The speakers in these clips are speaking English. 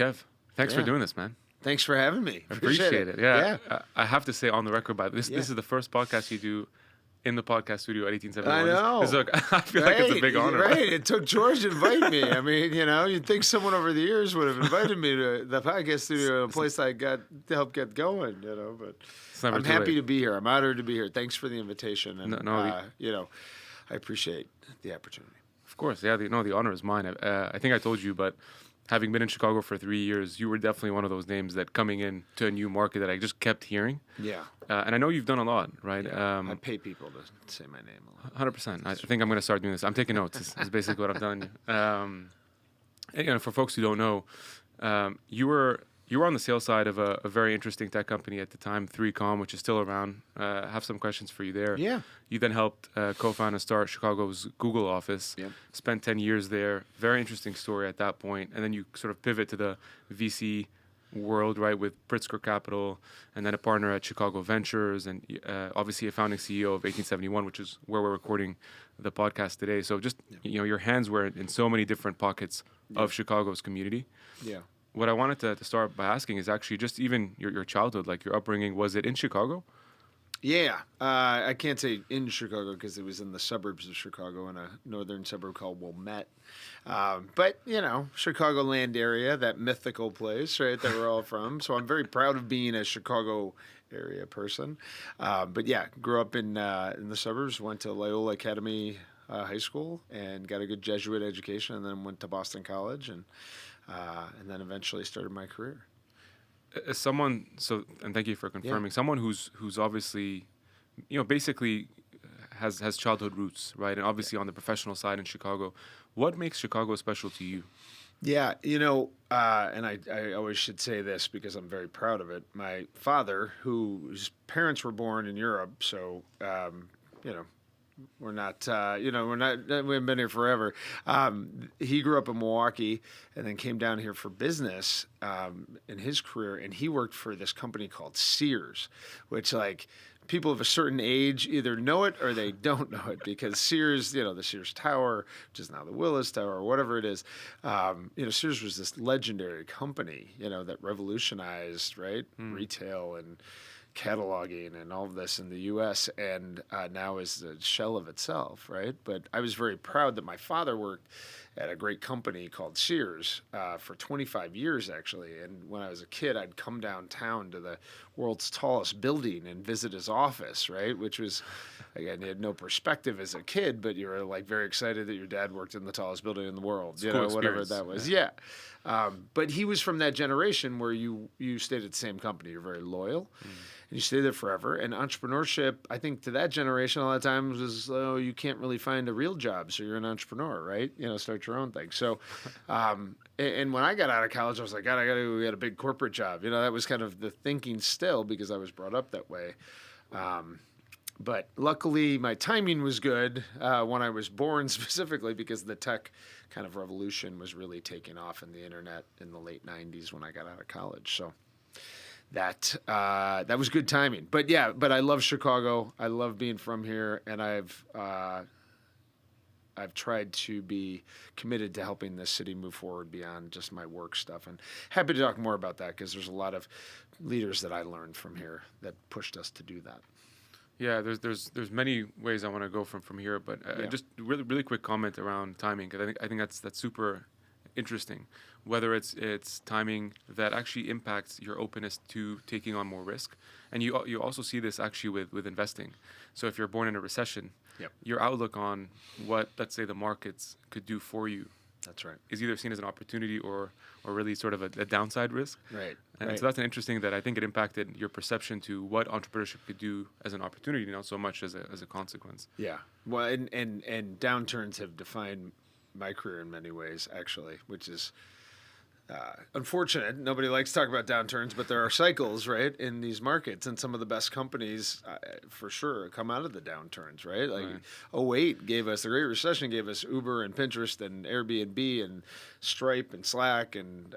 Kev, thanks for doing this, man. Thanks for having me. I appreciate it. Yeah. I have to say on the record, this is the first podcast you do in the podcast studio at 1871. I know. I feel like it's a big honor. Right. It took George to invite me. I mean, you'd think someone over the years would have invited me to the podcast studio, a place I got to help get going, but I'm happy to be here. I'm honored to be here. Thanks for the invitation. And, I appreciate the opportunity. Of course. Yeah. The honor is mine. I think I told you, but having been in Chicago for 3 years, you were definitely one of those names that coming in to a new market that I just kept hearing. Yeah. And I know you've done a lot, right? Yeah. I pay people to say my name a lot. 100%. I think I'm going to start doing this. I'm taking notes. Is basically what I'm telling you. And for folks who don't know, you were on the sales side of a very interesting tech company at the time, 3Com, which is still around. I have some questions for you there. Yeah. You then helped co-found and start Chicago's Google office. Yep. Spent 10 years there. Very interesting story at that point. And then you sort of pivot to the VC world, right, with Pritzker Capital, and then a partner at Chicago Ventures, and obviously a founding CEO of 1871, which is where we're recording the podcast today. So just, your hands were in so many different pockets of Chicago's community. Yeah. What I wanted to start by asking is actually just even your childhood, like your upbringing, was it in Chicago? Yeah. I can't say in Chicago because it was in the suburbs of Chicago in a northern suburb called Wilmette. But, Chicagoland area, that mythical place, right, that we're all from. So I'm very proud of being a Chicago area person. But, yeah, grew up in the suburbs, went to Loyola Academy High School and got a good Jesuit education, and then went to Boston College and then eventually started my career. As someone, and thank you for confirming, someone who's obviously, basically has childhood roots, right? And obviously on the professional side in Chicago, what makes Chicago special to you? Yeah, and I always should say this because I'm very proud of it. My father, whose parents were born in Europe, so, we haven't been here forever. He grew up in Milwaukee and then came down here for business in his career. And he worked for this company called Sears, which people of a certain age either know it or they don't know it because Sears, the Sears Tower, which is now the Willis Tower or whatever it is, Sears was this legendary company, that revolutionized, right, retail and cataloging and all of this in the U.S. and now is a shell of itself, right? But I was very proud that my father worked at a great company called Sears for 25 years, actually. And when I was a kid, I'd come downtown to the world's tallest building and visit his office, right? Which was, again, you had no perspective as a kid, but you were very excited that your dad worked in the tallest building in the world, whatever that was. Yeah. But he was from that generation where you stayed at the same company. You're very loyal. And you stay there forever. And entrepreneurship, I think to that generation, a lot of times was, you can't really find a real job, so you're an entrepreneur, right? Start your own thing. So, and when I got out of college, I was like, God, I got to get a big corporate job. That was kind of the thinking still because I was brought up that way. But luckily, my timing was good when I was born specifically because the tech kind of revolution was really taking off in the internet in the late 90s when I got out of college. So that was good timing. But I love Chicago. I love being from here, and I've tried to be committed to helping this city move forward beyond just my work stuff. And happy to talk more about that because there's a lot of leaders that I learned from here that pushed us to do that. Yeah, there's many ways I want to go from here, but just really quick comment around timing because I think that's super interesting. Whether it's timing that actually impacts your openness to taking on more risk, and you also see this actually with investing. So if you're born in a recession, your outlook on what, let's say, the markets could do for you, that's right, is either seen as an opportunity or really sort of a downside risk. Right. And so that's an interesting that I think it impacted your perception to what entrepreneurship could do as an opportunity, not so much as a consequence. Yeah. Well, and downturns have defined my career in many ways, actually, which is unfortunate. Nobody likes to talk about downturns, but there are cycles, right, in these markets, and some of the best companies, for sure, come out of the downturns, right? '08 gave us, the Great Recession gave us Uber and Pinterest and Airbnb and Stripe and Slack and,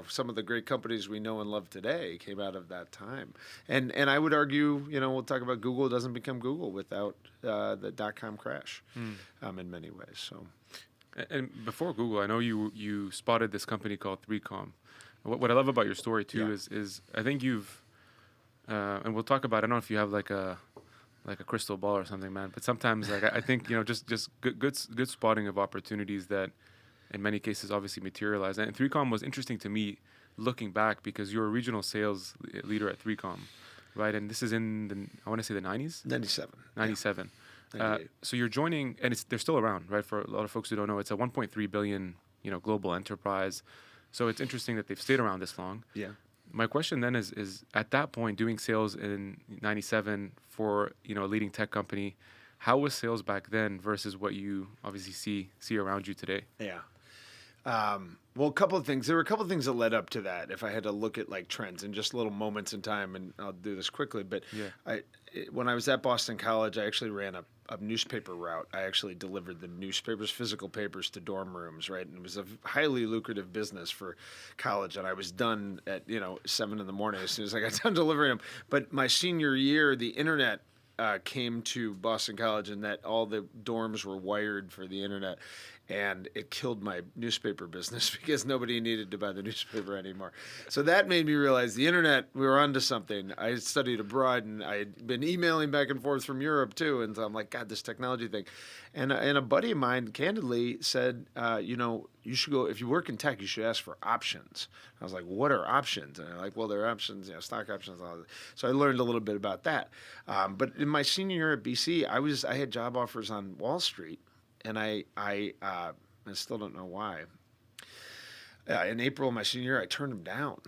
some of the great companies we know and love today came out of that time. And I would argue, we'll talk about Google doesn't become Google without the dot-com crash in many ways, so... And before Google, I know you spotted this company called 3Com. What I love about your story too Yeah. is I think you've and we'll talk about. I don't know if you have like a crystal ball or something, man. But sometimes like I think just good spotting of opportunities that in many cases obviously materialize. And 3Com was interesting to me looking back because you're a regional sales leader at 3Com, right? And this is in I want to say the 90s. 97. 97. Yeah. 98. So you're joining, and they're still around, right? For a lot of folks who don't know, it's a 1.3 billion, global enterprise. So it's interesting that they've stayed around this long. Yeah. My question then is at that point, doing sales in 97 for, a leading tech company, how was sales back then versus what you obviously see around you today? Yeah. Well, a couple of things. There were a couple of things that led up to that. If I had to look at like trends and just little moments in time, and I'll do this quickly. But when I was at Boston College, I actually ran a newspaper route. I actually delivered the newspapers, physical papers, to dorm rooms, right? And it was a highly lucrative business for college. And I was done at 7 a.m. as soon as I got done delivering them. But my senior year, the internet came to Boston College, and that all the dorms were wired for the internet. And it killed my newspaper business because nobody needed to buy the newspaper anymore. So that made me realize the internet, we were onto something. I studied abroad, and I had been emailing back and forth from Europe too. And so I'm like, God, this technology thing. And a buddy of mine candidly said, you should go, if you work in tech, you should ask for options. I was like, what are options? And they're like, well, there are options, stock options. All that. So I learned a little bit about that. But in my senior year at BC, I had job offers on Wall Street. And I still don't know why. In April of my senior year, I turned them down.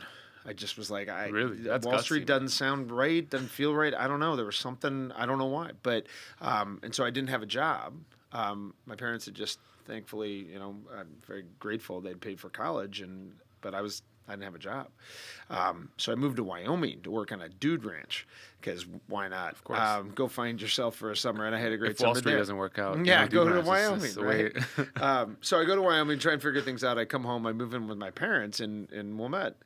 I just was like, really? That's Wall gutsy, Street man. doesn't sound right, doesn't feel right. I don't know. There was something, I don't know why. But, and so I didn't have a job. My parents had just, thankfully, I'm very grateful they'd paid for college, but I didn't have a job. So I moved to Wyoming to work on a dude ranch because why not? Of course. Go find yourself for a summer, and I had a great If summer Wall Street there. doesn't work out, Yeah, go dude to ranch is Wyoming, just the right? way- So I go to Wyoming, try and figure things out. I come home, I move in with my parents in Wilmette,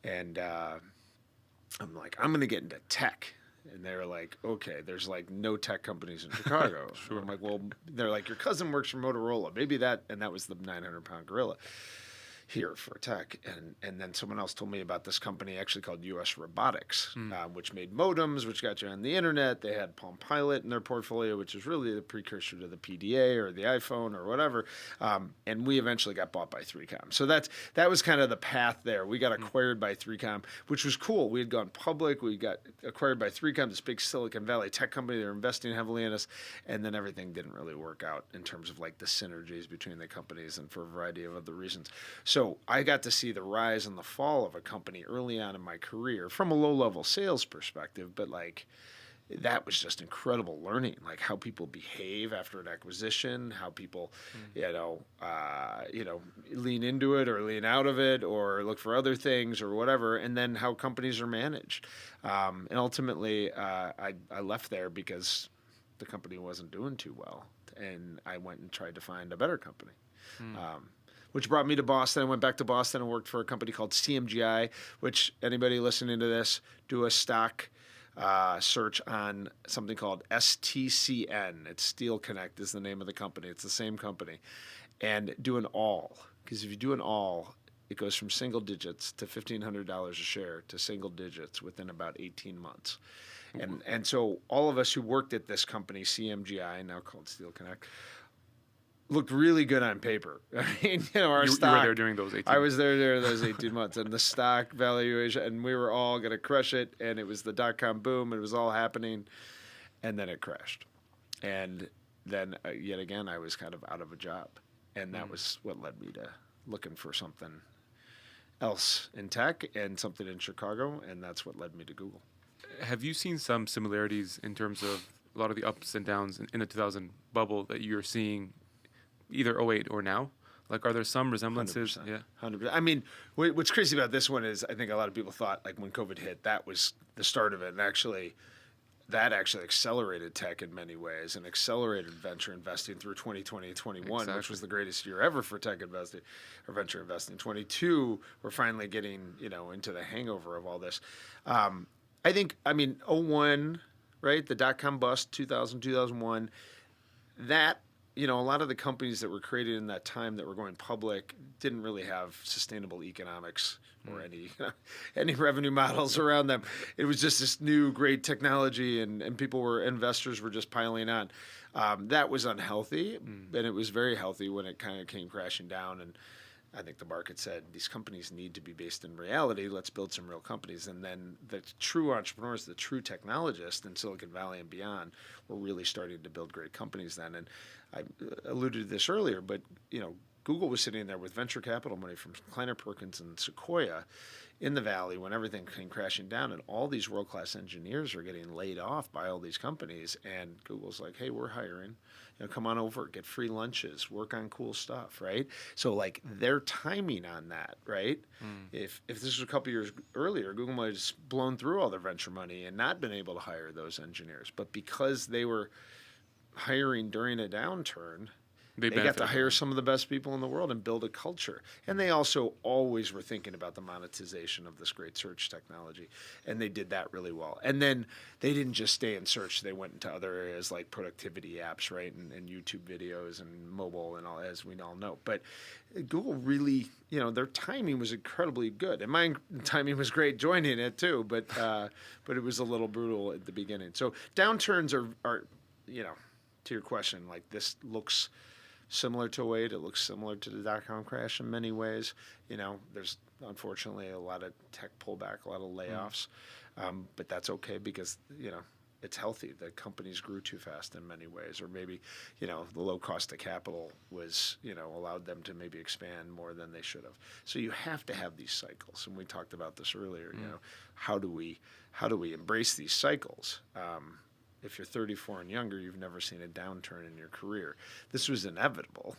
and I'm like, I'm going to get into tech. And they're like, okay, there's like no tech companies in Chicago. Sure. I'm like, well, they're like, your cousin works for Motorola. Maybe that, and that was the 900-pound gorilla here for tech. And then someone else told me about this company actually called USRobotics, which made modems, which got you on the internet. They had Palm Pilot in their portfolio, which is really the precursor to the PDA or the iPhone or whatever. And we eventually got bought by 3Com. So that was kind of the path there. We got acquired by 3Com, which was cool. We had gone public. We got acquired by 3Com, this big Silicon Valley tech company. They were investing heavily in us. And then everything didn't really work out in terms of like the synergies between the companies and for a variety of other reasons. So I got to see the rise and the fall of a company early on in my career from a low-level sales perspective, but like that was just incredible learning, like how people behave after an acquisition, how people, lean into it or lean out of it or look for other things or whatever, and then how companies are managed. And ultimately, I left there because the company wasn't doing too well, and I went and tried to find a better company. Which brought me to Boston. I went back to Boston and worked for a company called CMGI, which anybody listening to this, do a stock search on something called STCN. It's Steel Connect is the name of the company. It's the same company. And do an all. Because if you do an all, it goes from single digits to $1,500 a share to single digits within about 18 months. And so all of us who worked at this company, CMGI, now called Steel Connect, looked really good on paper. I mean, our stock. You were there during those 18 months. I was there during those 18 months, and the stock valuation, and we were all going to crush it, and it was the dot-com boom, it was all happening, and then it crashed. And then, yet again, I was kind of out of a job, and that was what led me to looking for something else in tech and something in Chicago, and that's what led me to Google. Have you seen some similarities in terms of a lot of the ups and downs in the 2000 bubble that you're seeing either 08 or now? Like, are there some resemblances? 100%. Yeah. 100%. I mean, what's crazy about this one is I think a lot of people thought, like, when COVID hit, that was the start of it. And actually, that actually accelerated tech in many ways and accelerated venture investing through 2020 and 21, Exactly. which was the greatest year ever for tech investing or venture investing. 22, we're finally getting, into the hangover of all this. I think, 01, right, the dot-com bust, 2000, 2001, that a lot of the companies that were created in that time that were going public didn't really have sustainable economics or any revenue models around them. It was just this new great technology, and investors were just piling on. That was unhealthy, and it was very healthy when it kind of came crashing down. And I think the market said, these companies need to be based in reality. Let's build some real companies. And then the true entrepreneurs, the true technologists in Silicon Valley and beyond were really starting to build great companies then. And I alluded to this earlier, but Google was sitting there with venture capital money from Kleiner Perkins and Sequoia in the Valley when everything came crashing down, and all these world-class engineers are getting laid off by all these companies. And Google's like, hey, we're hiring. Come on over, get free lunches, work on cool stuff, right? So like their timing on that, right? If this was a couple years earlier, Google might have just blown through all their venture money and not been able to hire those engineers. But because they were hiring during a downturn, they got to hire some of the best people in the world and build a culture. And they also always were thinking about the monetization of this great search technology. And they did that really well. And then they didn't just stay in search. They went into other areas like productivity apps, right? And YouTube videos and mobile and all, as we all know. But Google really, their timing was incredibly good. And my timing was great joining it too. But it was a little brutal at the beginning. So downturns are to your question, like this looks similar to 2008. It looks similar to the dot-com crash in many ways. There's unfortunately a lot of tech pullback, a lot of layoffs, but that's okay because, it's healthy. The companies grew too fast in many ways, or maybe, the low cost of capital was, allowed them to maybe expand more than they should have. So you have to have these cycles, and we talked about this earlier. How do we embrace these cycles? If you're 34 and younger, you've never seen a downturn in your career. This was inevitable.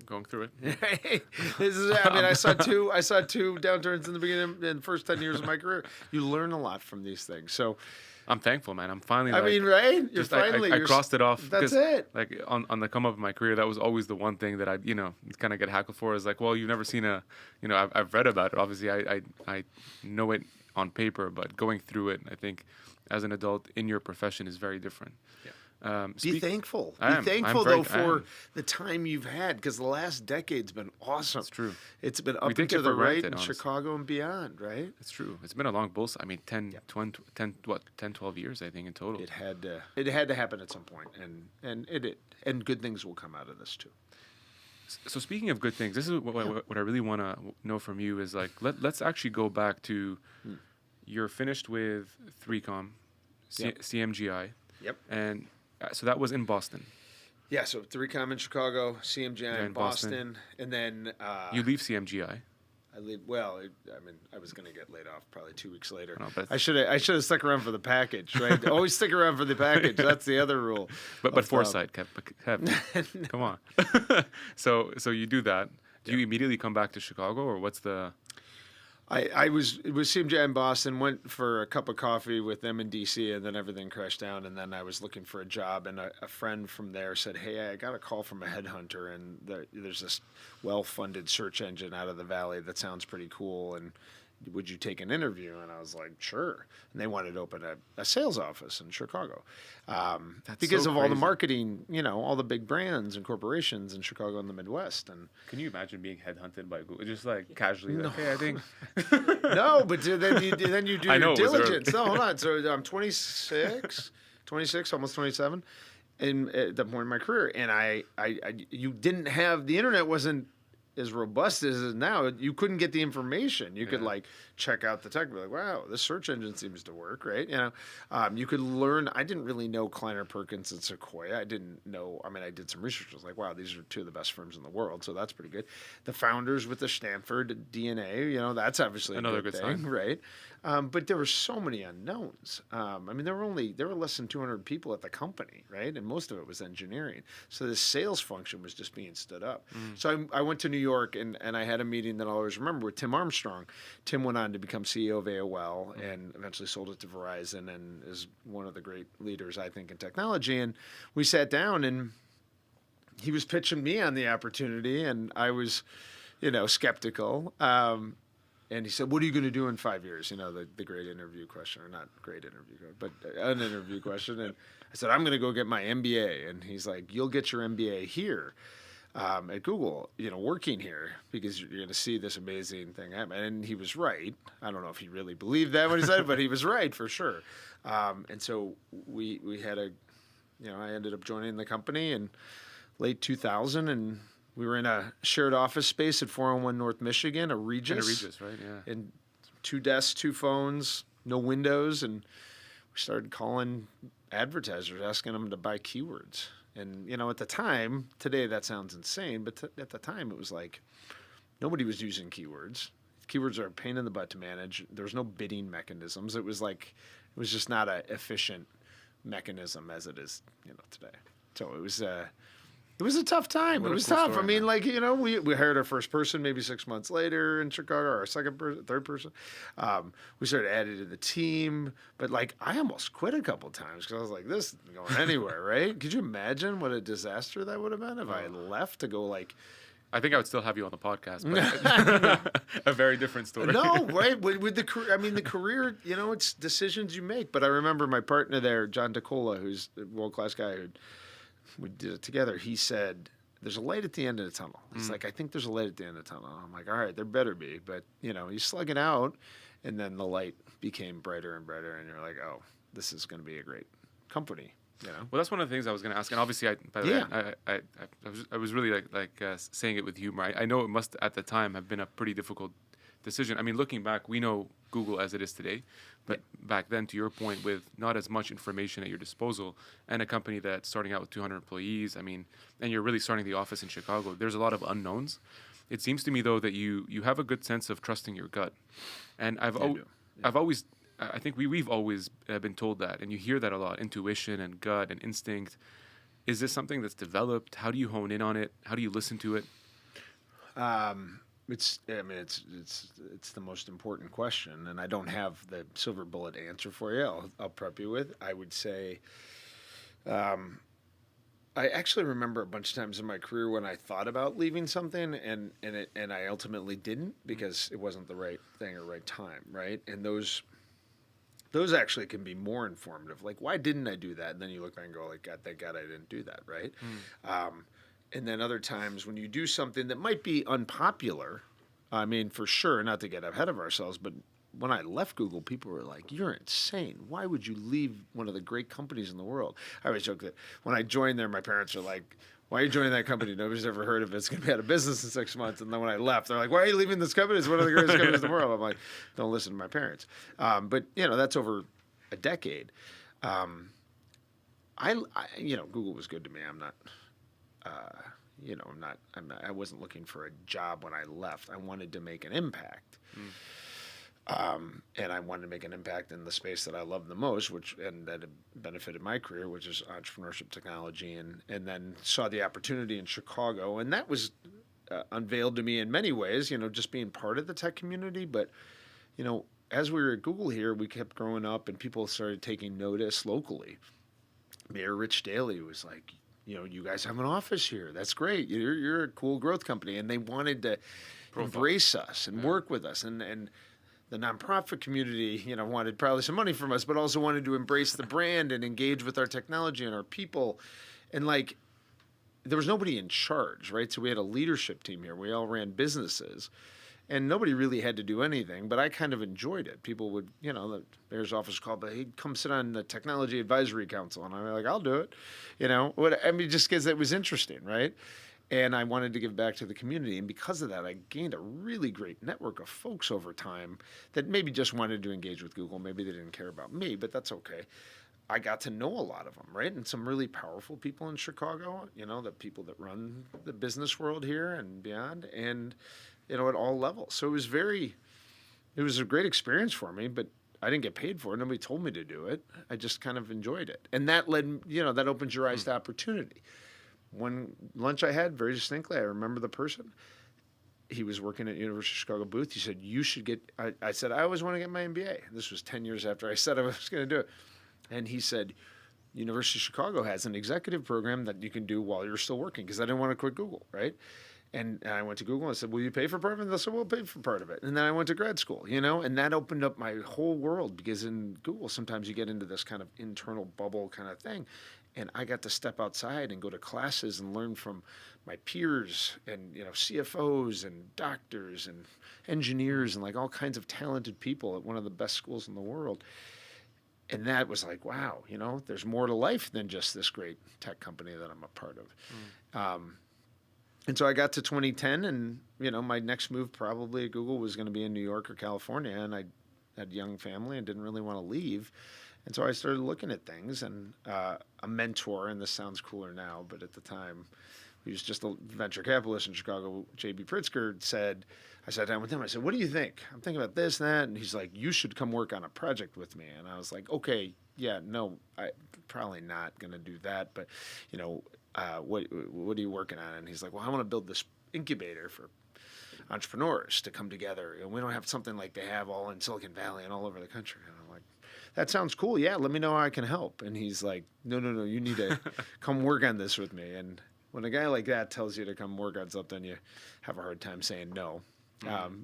Going through it. I saw two downturns in the beginning, in the first 10 years of my career. You learn a lot from these things. So I'm thankful, man. I'm finally. Right? You're just, finally. I crossed it off. That's it. Like on the come up of my career, that was always the one thing that I, kind of get hackled for. Is like, well, you've never seen I've read about it. Obviously, I know it on paper, but going through it, I think, as an adult in your profession is very different. Yeah. Be thankful. Be thankful, though, for the time you've had, because the last decade's been awesome. It's true. It's been up and to the right in Chicago and beyond, right? It's true. It's been a long bull. 10, 12 years, I think, in total. It had to happen at some point, and good things will come out of this, too. So speaking of good things, this is what I really want to know from you is like, let's actually go back to, you're finished with 3Com, CMGI. Yep. And so that was in Boston. Yeah, so 3Com in Chicago, CMGI in Boston, and then... you leave CMGI. I leave. Well, I was going to get laid off probably 2 weeks later. No, I should have stuck around for the package, right? Always stick around for the package. That's the other rule. But foresight, Kev. Come on. So you do that. Do you immediately come back to Chicago, or what's the... It was CMGI in Boston, went for a cup of coffee with them in D.C., and then everything crashed down, and then I was looking for a job, and a friend from there said, hey, I got a call from a headhunter, and there's this well-funded search engine out of the Valley that sounds pretty cool, and would you take an interview? And I was like, sure. And they wanted to open a sales office in Chicago because so of all the crazy. marketing, all the big brands and corporations in Chicago and the Midwest. And can you imagine being headhunted by Google? Just like casually, no. like, hey, I think. No, but then you do your diligence. No, hold on. So I'm 26, almost 27, and at that point in my career, and you didn't have, the internet wasn't as robust as it is now. You couldn't get the information. You could check out the tech, be like, wow, this search engine seems to work, right? You could learn. I didn't really know Kleiner Perkins and Sequoia. I didn't know. I did some research. I was like, wow, these are two of the best firms in the world, so that's pretty good. The founders with the Stanford DNA, that's obviously another good good thing, sign, right? But there were so many unknowns. There were less than 200 people at the company, right? And most of it was engineering. So the sales function was just being stood up. So I went to New York, and I had a meeting that I'll always remember with Tim Armstrong. Tim went on to become CEO of AOL and eventually sold it to Verizon and is one of the great leaders, I think, in technology. And we sat down, and he was pitching me on the opportunity, and I was, skeptical. And he said, "What are you going to do in 5 years?" You know, the great interview question, or not great interview, but an interview question. And I said, "I'm going to go get my MBA." And he's like, "You'll get your MBA here at Google, you know, working here, because you're going to see this amazing thing happen." And he was right. I don't know if he really believed that when he said it, but he was right for sure. And so we had I ended up joining the company in late 2000, and we were in a shared office space at 401 North Michigan, a Regis. In a Regis, right? Yeah. And 2 desks, 2 phones, no windows, and we started calling advertisers, asking them to buy keywords. And, you know, at the time, today that sounds insane, but at the time it was like nobody was using keywords. Keywords are a pain in the butt to manage. There was no bidding mechanisms. It was just not an efficient mechanism as it is, you know, today. So it was a tough time. It was tough. I mean, like, you know, we hired our first person maybe 6 months later in Chicago, our second person, third person. We started adding to the team, but like I almost quit a couple times because I was like, this isn't going anywhere, right? Could you imagine what a disaster that would have been if I had left to go like. I think I would still have you on the podcast, but a very different story. No, right? With the career, I mean, the career, you know, it's decisions you make. But I remember my partner there, John DeCola, who's a world-class guy who we did it together. He said, "There's a light at the end of the tunnel." He's like, "I think there's a light at the end of the tunnel." I'm like, "All right, there better be." But, you know, you slug it out, and then the light became brighter and brighter, and you're like, "Oh, this is going to be a great company." You know? Well, that's one of the things I was going to ask, and obviously, I was really saying it with humor. I know it must at the time have been a pretty difficult decision. I mean, looking back, we know Google as it is today, but back then, to your point, with not as much information at your disposal, and a company that's starting out with 200 employees, I mean, and you're really starting the office in Chicago, there's a lot of unknowns. It seems to me, though, that you have a good sense of trusting your gut, and I think we've always been told that, and you hear that a lot: intuition and gut and instinct. Is this something that's developed? How do you hone in on it? How do you listen to it? It's the most important question, and I don't have the silver bullet answer for you. I'll prep you with. I would say, I actually remember a bunch of times in my career when I thought about leaving something, and I ultimately didn't because it wasn't the right thing or right time, right? And those actually can be more informative. Like, why didn't I do that? And then you look back and go, like, God, thank God I didn't do that, right? And then other times when you do something that might be unpopular, I mean, for sure, not to get ahead of ourselves, but when I left Google, people were like, "You're insane. Why would you leave one of the great companies in the world?" I always joke that when I joined there, my parents were like, "Why are you joining that company? Nobody's ever heard of it. It's going to be out of business in 6 months." And then when I left, they're like, "Why are you leaving this company? It's one of the greatest companies in the world." I'm like, don't listen to my parents. But, you know, that's over a decade. Google was good to me. I'm not, I wasn't looking for a job when I left. I wanted to make an impact. And I wanted to make an impact in the space that I love the most, and that benefited my career, which is entrepreneurship technology, and then saw the opportunity in Chicago, and that was unveiled to me in many ways, you know, just being part of the tech community. But, you know, as we were at Google here, we kept growing up, and people started taking notice locally. Mayor Rich Daley was like, "You know, you guys have an office here. That's great. You're a cool growth company," and they wanted to embrace us and work with us, and the nonprofit community, you know, wanted probably some money from us, but also wanted to embrace the brand and engage with our technology and our people. And like, there was nobody in charge, right? So we had a leadership team here. We all ran businesses, and nobody really had to do anything, but I kind of enjoyed it. People would, you know, the mayor's office called, but he'd come sit on the technology advisory council. And I'm like, I'll do it. You know, just because it was interesting, right? And I wanted to give back to the community. And because of that, I gained a really great network of folks over time that maybe just wanted to engage with Google. Maybe they didn't care about me, but that's okay. I got to know a lot of them, right? And some really powerful people in Chicago, you know, the people that run the business world here and beyond, and, you know, at all levels. So it was a great experience for me, but I didn't get paid for it. Nobody told me to do it. I just kind of enjoyed it. And that that opens your eyes to opportunity. One lunch I had, very distinctly, I remember the person. He was working at University of Chicago booth. He said, "You should get," I said, "I always want to get my MBA." This was 10 years after I said I was going to do it. And he said, "University of Chicago has an executive program that you can do while you're still working," because I didn't want to quit Google, right? And I went to Google and I said, will you pay for part of it? And they said, we'll pay for part of it. And then I went to grad school, and that opened up my whole world, because in Google, sometimes you get into this kind of internal bubble kind of thing. And I got to step outside and go to classes and learn from my peers and, CFOs and doctors and engineers and like all kinds of talented people at one of the best schools in the world. And that was like, wow, there's more to life than just this great tech company that I'm a part of. And so I got to 2010, and, my next move probably at Google was going to be in New York or California. And I had a young family and didn't really want to leave. And so I started looking at things, and a mentor, and this sounds cooler now, but at the time, he was just a venture capitalist in Chicago, J.B. Pritzker, I sat down with him, I said, what do you think? I'm thinking about this and that. And he's like, you should come work on a project with me. And I was like, okay, yeah, no, I'm probably not going to do that. But, what are you working on? And he's like, well, I want to build this incubator for entrepreneurs to come together. And we don't have something like they have all in Silicon Valley and all over the country. And I'm like, that sounds cool. Yeah, let me know how I can help. And he's like, no, you need to come work on this with me. And when a guy like that tells you to come work on something, you have a hard time saying no.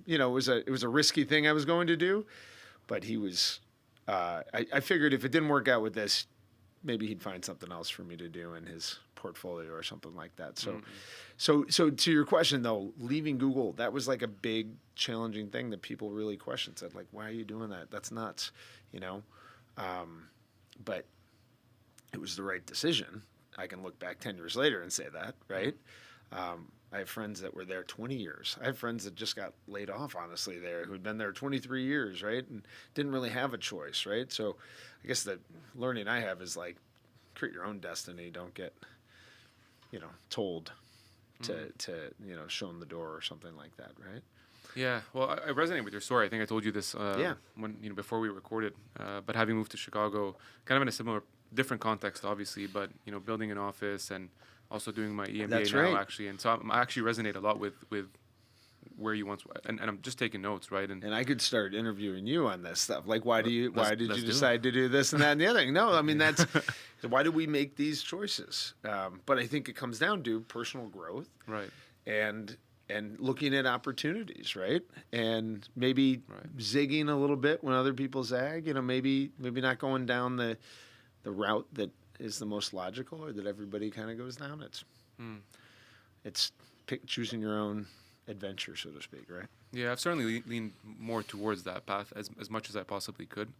It was a risky thing I was going to do, but he was. I figured if it didn't work out with this, maybe he'd find something else for me to do in his portfolio or something like that. So to your question though, leaving Google, that was like a big challenging thing that people really questioned. Said like, why are you doing that? That's nuts, But it was the right decision. I can look back 10 years later and say that, right? I have friends that were there 20 years. I have friends that just got laid off, honestly, there, who'd been there 23 years, right? And didn't really have a choice, right? So I guess the learning I have is like, create your own destiny. Don't get, told to shown the door or something like that, right? Yeah, well, I resonate with your story. I think I told you this when before we recorded. But having moved to Chicago, kind of in a similar, different context, obviously, but building an office and also doing my EMBA That's now, right. actually. And so I actually resonate a lot with where you once, and I'm just taking notes, right? And I could start interviewing you on this stuff. Like, why did you decide it. to do this and that and the other thing? No, I mean, that's why do we make these choices? But I think it comes down to personal growth, right? And looking at opportunities, right? And maybe zigging a little bit when other people zag. Maybe not going down the route that is the most logical or that everybody kind of goes down. It's choosing your own adventure, so to speak, right? Yeah, I've certainly leaned more towards that path as much as I possibly could.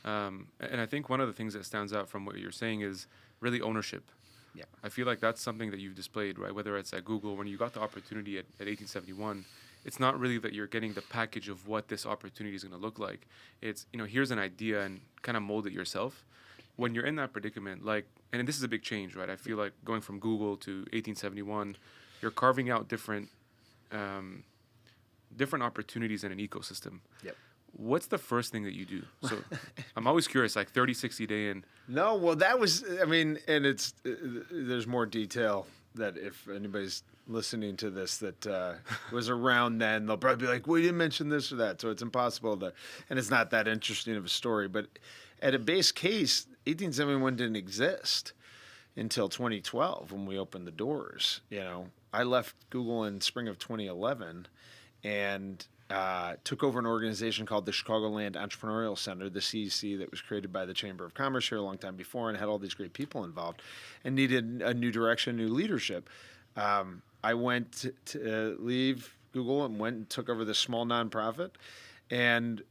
And I think one of the things that stands out from what you're saying is really ownership. Yeah. I feel like that's something that you've displayed, right? Whether it's at Google, when you got the opportunity at 1871, it's not really that you're getting the package of what this opportunity is going to look like. It's, here's an idea and kind of mold it yourself. When you're in that predicament, and this is a big change, right? I feel like going from Google to 1871, you're carving out different opportunities in an ecosystem. Yep. What's the first thing that you do? So I'm always curious, like 30, 60 day in. No, well, that was, and it's, there's more detail that if anybody's listening to this that was around then, they'll probably be like, well, you didn't mention this or that. So it's impossible and it's not that interesting of a story. But at a base case, 1871 didn't exist until 2012 when we opened the doors. I left Google in spring of 2011 and took over an organization called the Chicagoland Entrepreneurial Center, the CEC, that was created by the Chamber of Commerce here a long time before and had all these great people involved and needed a new direction, new leadership. I went to leave Google and went and took over this small nonprofit, and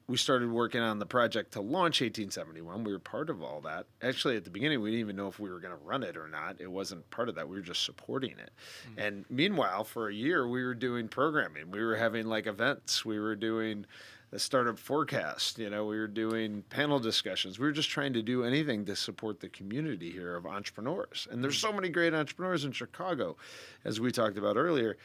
we started working on the project to launch 1871. We were part of all that. Actually, at the beginning, we didn't even know if we were going to run it or not. It wasn't part of that. We were just supporting it. Mm-hmm. And meanwhile, for a year, we were doing programming. We were having events. We were doing the startup forecast. We were doing panel discussions. We were just trying to do anything to support the community here of entrepreneurs. And there's so many great entrepreneurs in Chicago, as we talked about earlier.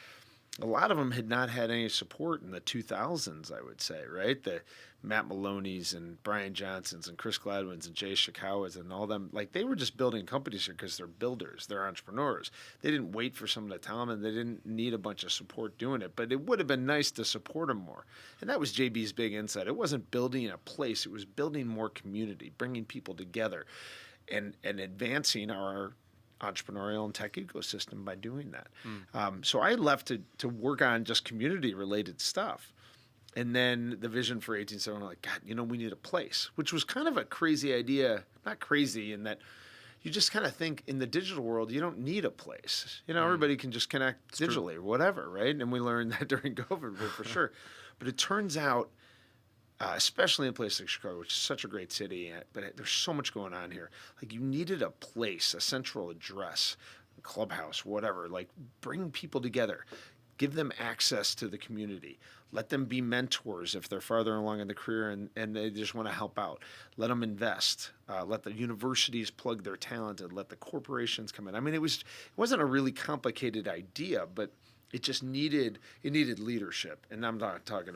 A lot of them had not had any support in the 2000s, I would say, right? The Matt Maloney's and Brian Johnson's and Chris Gladwin's and Jay Shikawa's and all them, they were just building companies here because they're builders, they're entrepreneurs. They didn't wait for someone to tell them, and they didn't need a bunch of support doing it. But it would have been nice to support them more. And that was JB's big insight. It wasn't building a place. It was building more community, bringing people together and advancing our entrepreneurial and tech ecosystem by doing that. So I left to work on just community related stuff. And then the vision for 1871, like, God, we need a place, which was kind of a crazy idea. Not crazy in that you just kind of think in the digital world, you don't need a place. Everybody can just connect digitally or whatever, right? And we learned that during COVID for sure. But it turns out, especially in a place like Chicago, which is such a great city, but there's so much going on here. Like, you needed a place, a central address, a clubhouse, whatever. Like, bring people together. Give them access to the community. Let them be mentors if they're farther along in the career and they just want to help out. Let them invest. Let the universities plug their talent and let the corporations come in. I mean, it wasn't a really complicated idea, but it just needed leadership. And I'm talking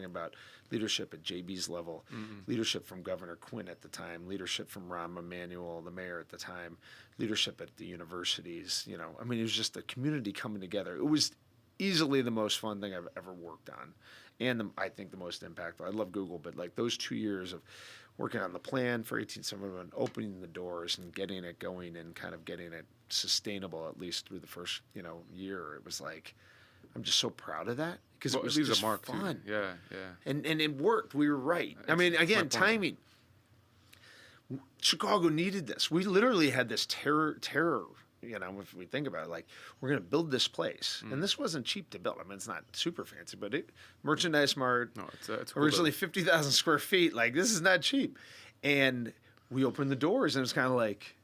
about leadership at JB's level, leadership from Governor Quinn at the time, leadership from Rahm Emanuel, the mayor at the time, leadership at the universities. I mean, it was just the community coming together. It was easily the most fun thing I've ever worked on, and I think the most impactful. I love Google, but like those 2 years of working on the plan for 1871, opening the doors and getting it going and kind of getting it sustainable, at least through the first year, it was like, I'm just so proud of that because it was just fun. Too. Yeah. And it worked. We were right. I mean, again, timing. Chicago needed this. We literally had this terror. If we think about it, like, we're going to build this place. And this wasn't cheap to build. I mean, it's not super fancy, but merchandise mart, it's originally 50,000 square feet. Like, this is not cheap. And we opened the doors, and it's kind of like,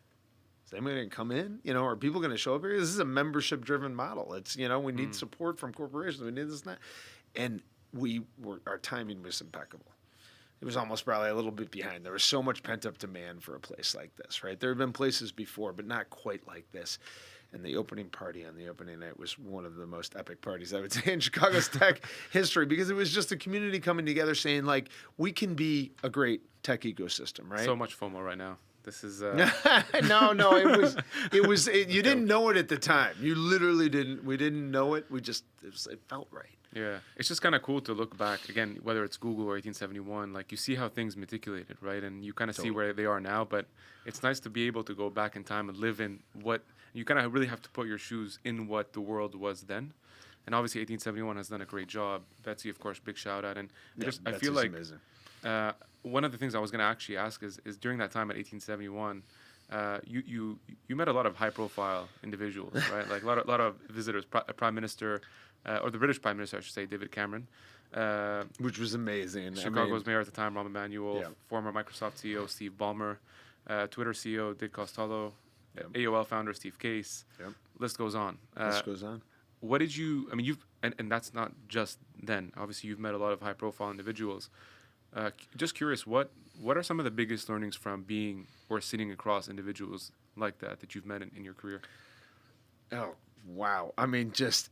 is anybody going to come in? Are people going to show up here? This is a membership-driven model. It's, we need support from corporations. We need this and that. And our timing was impeccable. It was almost probably a little bit behind. There was so much pent-up demand for a place like this, right? There have been places before, but not quite like this. And the opening party on the opening night was one of the most epic parties, I would say, in Chicago's tech history, because it was just a community coming together saying, like, we can be a great tech ecosystem, right? So much FOMO right now. This is no, it was you didn't know it at the time. You literally didn't. We didn't know it. It felt right. Yeah, it's just kind of cool to look back again, whether it's Google or 1871. Like, you see how things matriculated, right? And you kind of see where they are now. But it's nice to be able to go back in time and live in what you kind of really have to put your shoes in what the world was then. And obviously, 1871 has done a great job. Betsy, of course, big shout out. And I feel like one of the things I was going to actually ask is during that time at 1871. You met a lot of high profile individuals, right? Like a lot of visitors, Prime Minister, or the British Prime Minister, I should say, David Cameron. Which was amazing. Chicago's mayor at the time, Rahm Emanuel, former Microsoft CEO, Steve Ballmer, Twitter CEO, Dick Costolo, AOL founder, Steve Case. List goes on. What did you, and that's not just then. Obviously, you've met a lot of high profile individuals. Just curious, what are some of the biggest learnings from being or sitting across individuals like that you've met in your career? Oh, wow. I mean, just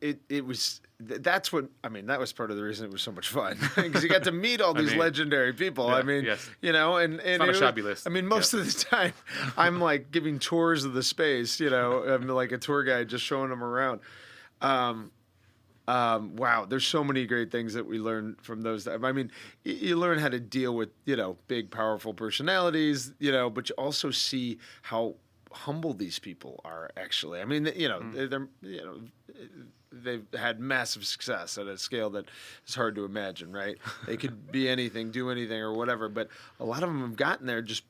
that was part of the reason it was so much fun, because you got to meet all these legendary people. Yeah, and it's not a shabby list. I mean, most of the time I'm like giving tours of the space, I'm like a tour guide just showing them around. Wow, there's so many great things that we learned from those. I mean, you learn how to deal with, big, powerful personalities, but you also see how humble these people are, actually. I mean, they've had massive success at a scale that is hard to imagine, right? They could be anything, do anything, or whatever, but a lot of them have gotten there just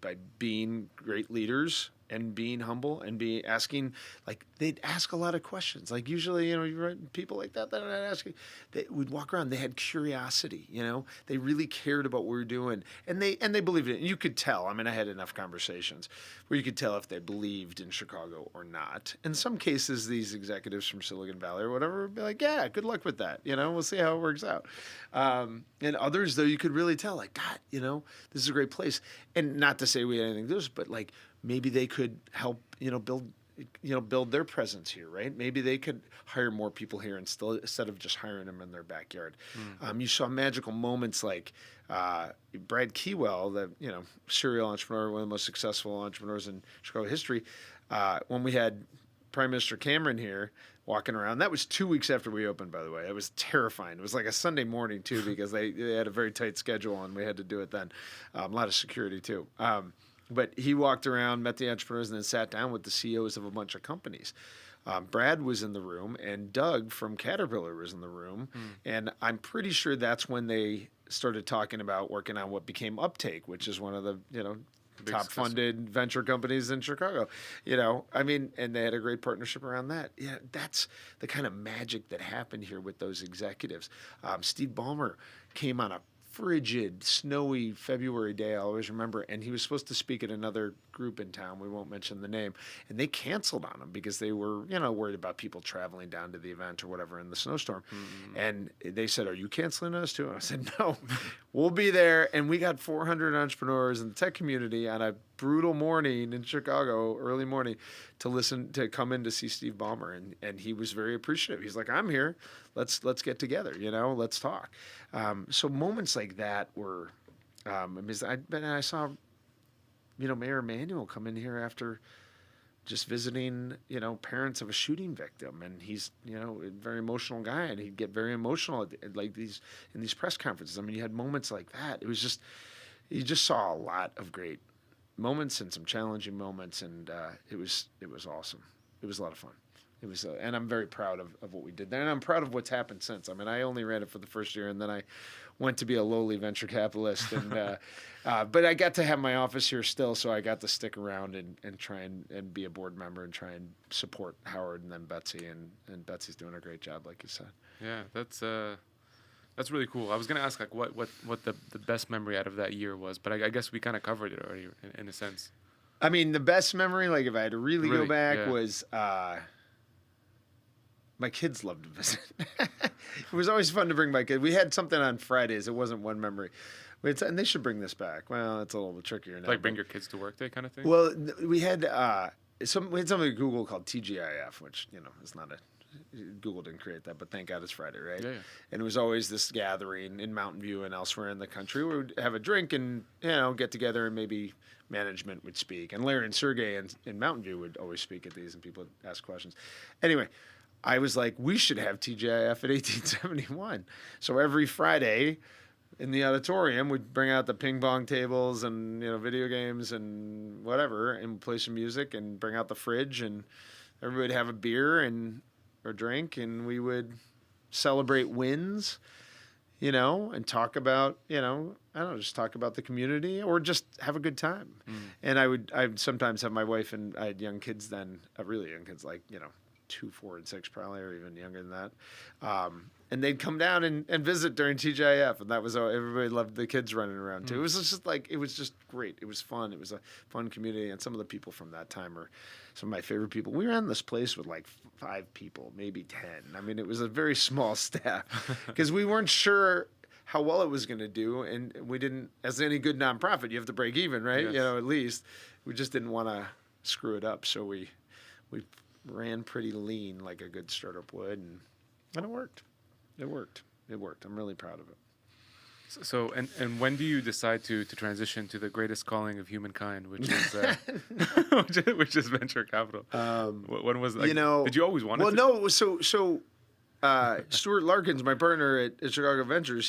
by being great leaders and being humble and asking, like, they'd ask a lot of questions. Like, usually, people like that are not asking. They would walk around. They had curiosity, They really cared about what we were doing. And they believed it. And you could tell. I mean, I had enough conversations where you could tell if they believed in Chicago or not. In some cases, these executives from Silicon Valley or whatever would be like, yeah, good luck with that. We'll see how it works out. And others, though, you could really tell, like, God, this is a great place. And not to say we had anything to do with this, but, like, maybe they could help, build their presence here, right? Maybe they could hire more people here instead of just hiring them in their backyard. You saw magical moments like Brad Keywell, the serial entrepreneur, one of the most successful entrepreneurs in Chicago history. When we had Prime Minister Cameron here walking around, that was 2 weeks after we opened, by the way. It was terrifying. It was like a Sunday morning too, because they had a very tight schedule and we had to do it then. A lot of security too. But he walked around, met the entrepreneurs, and then sat down with the CEOs of a bunch of companies. Brad was in the room, and Doug from Caterpillar was in the room. And I'm pretty sure that's when they started talking about working on what became Uptake, which is one of the, top funded venture companies in Chicago. And they had a great partnership around that. Yeah, that's the kind of magic that happened here with those executives. Steve Ballmer came on a frigid, snowy February day, I always remember, and he was supposed to speak at another group in town. We won't mention the name. And they canceled on him because they were, worried about people traveling down to the event or whatever in the snowstorm. And they said, "Are you canceling us too?" And I said, "No, we'll be there." And we got 400 entrepreneurs in the tech community on a brutal morning in Chicago, early morning, to come in to see Steve Ballmer. And he was very appreciative. He's like, "I'm here. Let's get together, let's talk." So moments like that were, I saw, Mayor Emanuel come in here after just visiting, parents of a shooting victim. And he's, a very emotional guy, and he'd get very emotional in these press conferences. I mean, you had moments like that. It was just, you just saw a lot of great moments and some challenging moments. And it was awesome. It was a lot of fun. It was, and I'm very proud of what we did there, and I'm proud of what's happened since. I mean, I only ran it for the first year, and then I went to be a lowly venture capitalist, and but I got to have my office here still, so I got to stick around and try and be a board member and try and support Howard and then Betsy, and Betsy's doing a great job, like you said. Yeah, that's really cool. I was gonna ask like what the best memory out of that year was, but I guess we kind of covered it already in a sense. I mean, the best memory, like if I had to really go back, was. My kids loved to visit. It was always fun to bring my kids. We had something on Fridays. It wasn't one memory. And they should bring this back. Well, it's a little bit trickier now. Like bring your kids to work day kind of thing? Well, we had something at Google called TGIF, which, is not Google didn't create that, but thank God it's Friday, right? Yeah. And it was always this gathering in Mountain View and elsewhere in the country. We would have a drink and, get together, and maybe management would speak. And Larry and Sergey in Mountain View would always speak at these, and people would ask questions. Anyway, I was like, we should have TGIF at 1871. So every Friday in the auditorium, we'd bring out the ping pong tables and, video games and whatever, and play some music and bring out the fridge, and everybody would have a beer or drink, and we would celebrate wins, and talk about, just talk about the community or just have a good time. And I would sometimes have my wife, and I had young kids then, really young kids, like, 2, 4, and 6 probably, or even younger than that. And they'd come down and visit during TGIF, and that was everybody loved the kids running around too. It was just great. It was fun. It was a fun community, and some of the people from that time are some of my favorite people. We ran this place with like 5 people, maybe 10. I mean, it was a very small staff because we weren't sure how well it was going to do, and we didn't. As any good nonprofit, you have to break even, right? Yes. At least we just didn't want to screw it up, so we ran pretty lean like a good startup would, and it worked. It worked. I'm really proud of it. So, and when do you decide to transition to the greatest calling of humankind, which is which is venture capital? When was like, did you always want it? Well, no. So Stuart Larkins, my partner at Chicago Ventures,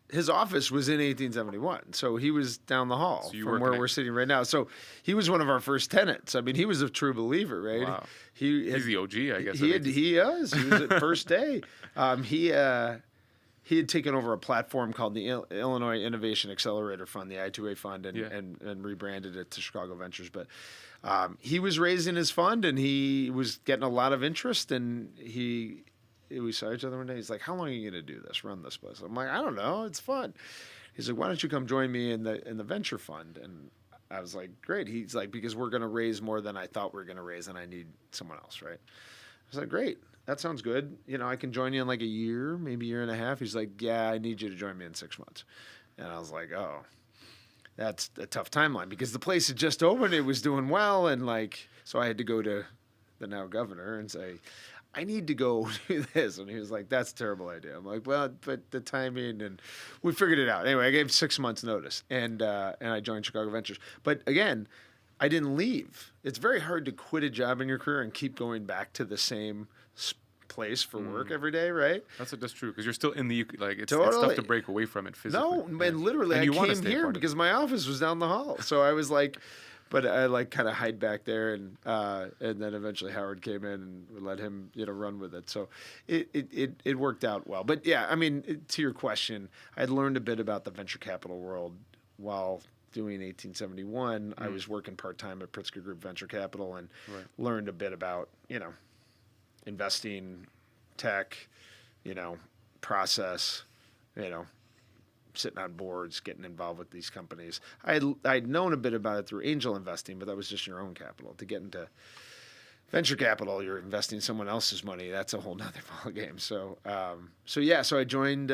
his office was in 1871, so he was down the hall from where we're sitting right now. So he was one of our first tenants. I mean, he was a true believer, right? Wow. He's the OG, I guess. He is. He was at first day. He had taken over a platform called the Illinois Innovation Accelerator Fund, the I2A Fund, and rebranded it to Chicago Ventures. But he was raising his fund, and he was getting a lot of interest, and we saw each other one day. He's like, "How long are you going to do this, run this place?" I'm like, "I don't know. It's fun." He's like, "Why don't you come join me in the venture fund?" And I was like, "Great." He's like, "Because we're going to raise more than I thought we were going to raise, and I need someone else, right?" I was like, "Great. That sounds good. I can join you in like a year, maybe a year and a half." He's like, "Yeah, I need you to join me in 6 months." And I was like, "Oh, that's a tough timeline," because the place had just opened. It was doing well. And so I had to go to the now governor and say, "I need to go do this." And he was like, "That's a terrible idea." I'm like, "Well, but the timing," and we figured it out. Anyway, I gave 6 months notice, and I joined Chicago Ventures. But again, I didn't leave. It's very hard to quit a job in your career and keep going back to the same place for work every day, right? That's true, because you're still in the like it's Totally. tough to break away from it physically. No, man, literally, And I you wanna came stay a here part of because it. my office was down the hall. So I was like, but I like kind of hide back there, and then eventually Howard came in and we let him, run with it. So it worked out well. But yeah, I mean, to your question, I'd learned a bit about the venture capital world while doing 1871. I was working part-time at Pritzker Group Venture Capital and learned a bit about, investing, tech, process, sitting on boards, getting involved with these companies. I'd known a bit about it through angel investing, but that was just your own capital. To get into venture capital, you're investing someone else's money. That's a whole nother ballgame. So I joined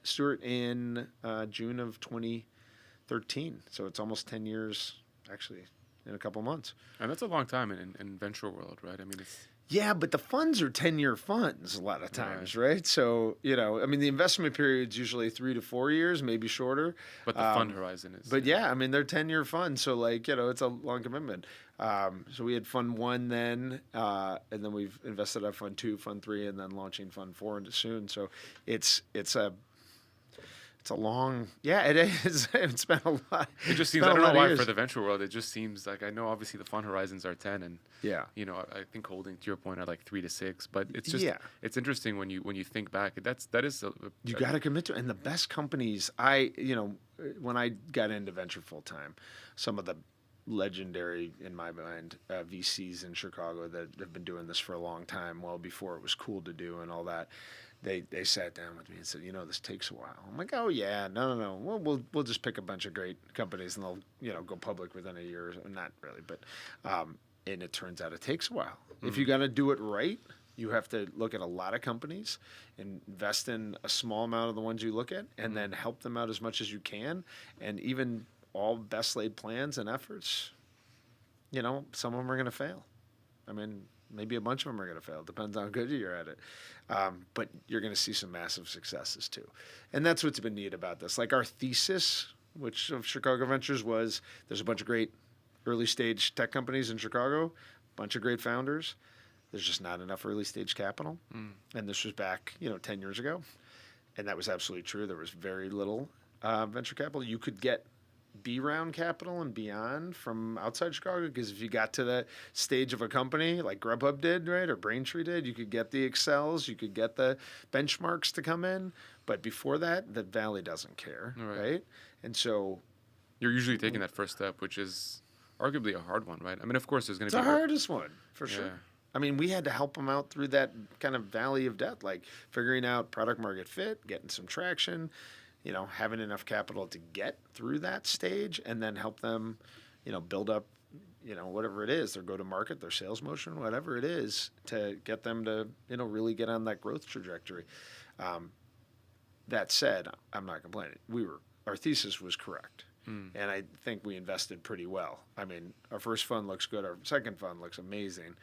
Stuart in June of 2013. So it's almost 10 years, actually, in a couple months. And that's a long time in venture world, right? I mean, it's... Yeah, but the funds are 10-year funds a lot of times, right? So, I mean, the investment period is usually 3 to 4 years, maybe shorter. But the fund horizon is... But yeah, I mean, they're 10-year funds. So, like, it's a long commitment. So we had Fund 1 then, and then we've invested at Fund 2, Fund 3, and then launching Fund 4 into soon. So it's a long, it is. It's been a lot. It just seems, I don't know why for the venture world, it just seems like, I know obviously the fund horizons are 10 and, I think holding to your point are like 3 to 6, but it's just, it's interesting when you think back, that is. You got to commit to it. And the best companies, when I got into venture full time, some of the legendary, in my mind, VCs in Chicago that have been doing this for a long time, well before it was cool to do and all that. They sat down with me and said, this takes a while. I'm like, oh yeah, no. We'll just pick a bunch of great companies and they'll go public within a year. Not really, but and it turns out it takes a while. If you got to do it right, you have to look at a lot of companies, invest in a small amount of the ones you look at, and then help them out as much as you can. And even all best laid plans and efforts, some of them are going to fail. I mean, maybe a bunch of them are going to fail. Depends on how good you're at it. But you're going to see some massive successes too. And that's what's been neat about this. Like our thesis, which of Chicago Ventures was, there's a bunch of great early stage tech companies in Chicago, a bunch of great founders. There's just not enough early stage capital. And this was back, 10 years ago. And that was absolutely true. There was very little venture capital. You could get B round capital and beyond from outside Chicago, because if you got to that stage of a company like Grubhub did, right, or Braintree did, you could get the Excels, you could get the benchmarks to come in. But before that, the Valley doesn't care, right? And so you're usually taking that first step, which is arguably a hard one, right? I mean, of course, there's going to be the hardest one for sure. I mean, we had to help them out through that kind of valley of death, like figuring out product market fit, getting some traction, having enough capital to get through that stage, and then help them, build up, whatever it is, their go-to-market, their sales motion, whatever it is, to get them to, really get on that growth trajectory. That said, I'm not complaining. Our thesis was correct. And I think we invested pretty well. I mean, our first fund looks good. Our second fund looks amazing.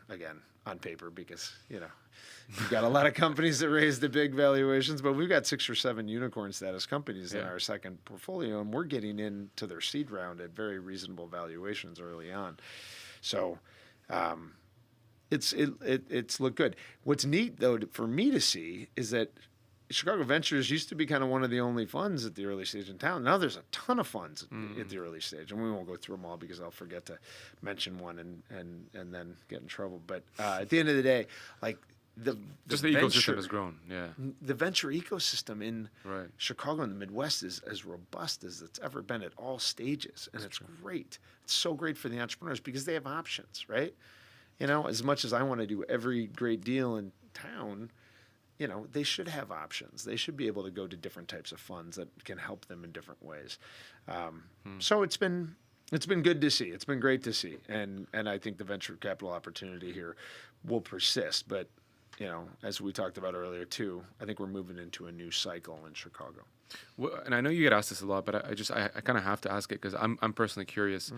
Again, on paper, because, you've got a lot of companies that raised the big valuations, but we've got 6 or 7 unicorn status companies in our second portfolio, and we're getting into their seed round at very reasonable valuations early on. So it's looked good. What's neat, though, for me to see is that Chicago Ventures used to be kind of one of the only funds at the early stage in town. Now there's a ton of funds at the early stage, and we won't go through them all because I'll forget to mention one and then get in trouble. But at the end of the day, like the ecosystem has grown. Yeah, the venture ecosystem in Chicago and the Midwest is as robust as it's ever been at all stages, and it's great. It's so great for the entrepreneurs because they have options, right? As much as I want to do every great deal in town, they should have options. They should be able to go to different types of funds that can help them in different ways. So it's been good to see. It's been great to see, and I think the venture capital opportunity here will persist. But as we talked about earlier too, I think we're moving into a new cycle in Chicago. Well, and I know you get asked this a lot, but I kind of have to ask it because I'm personally curious.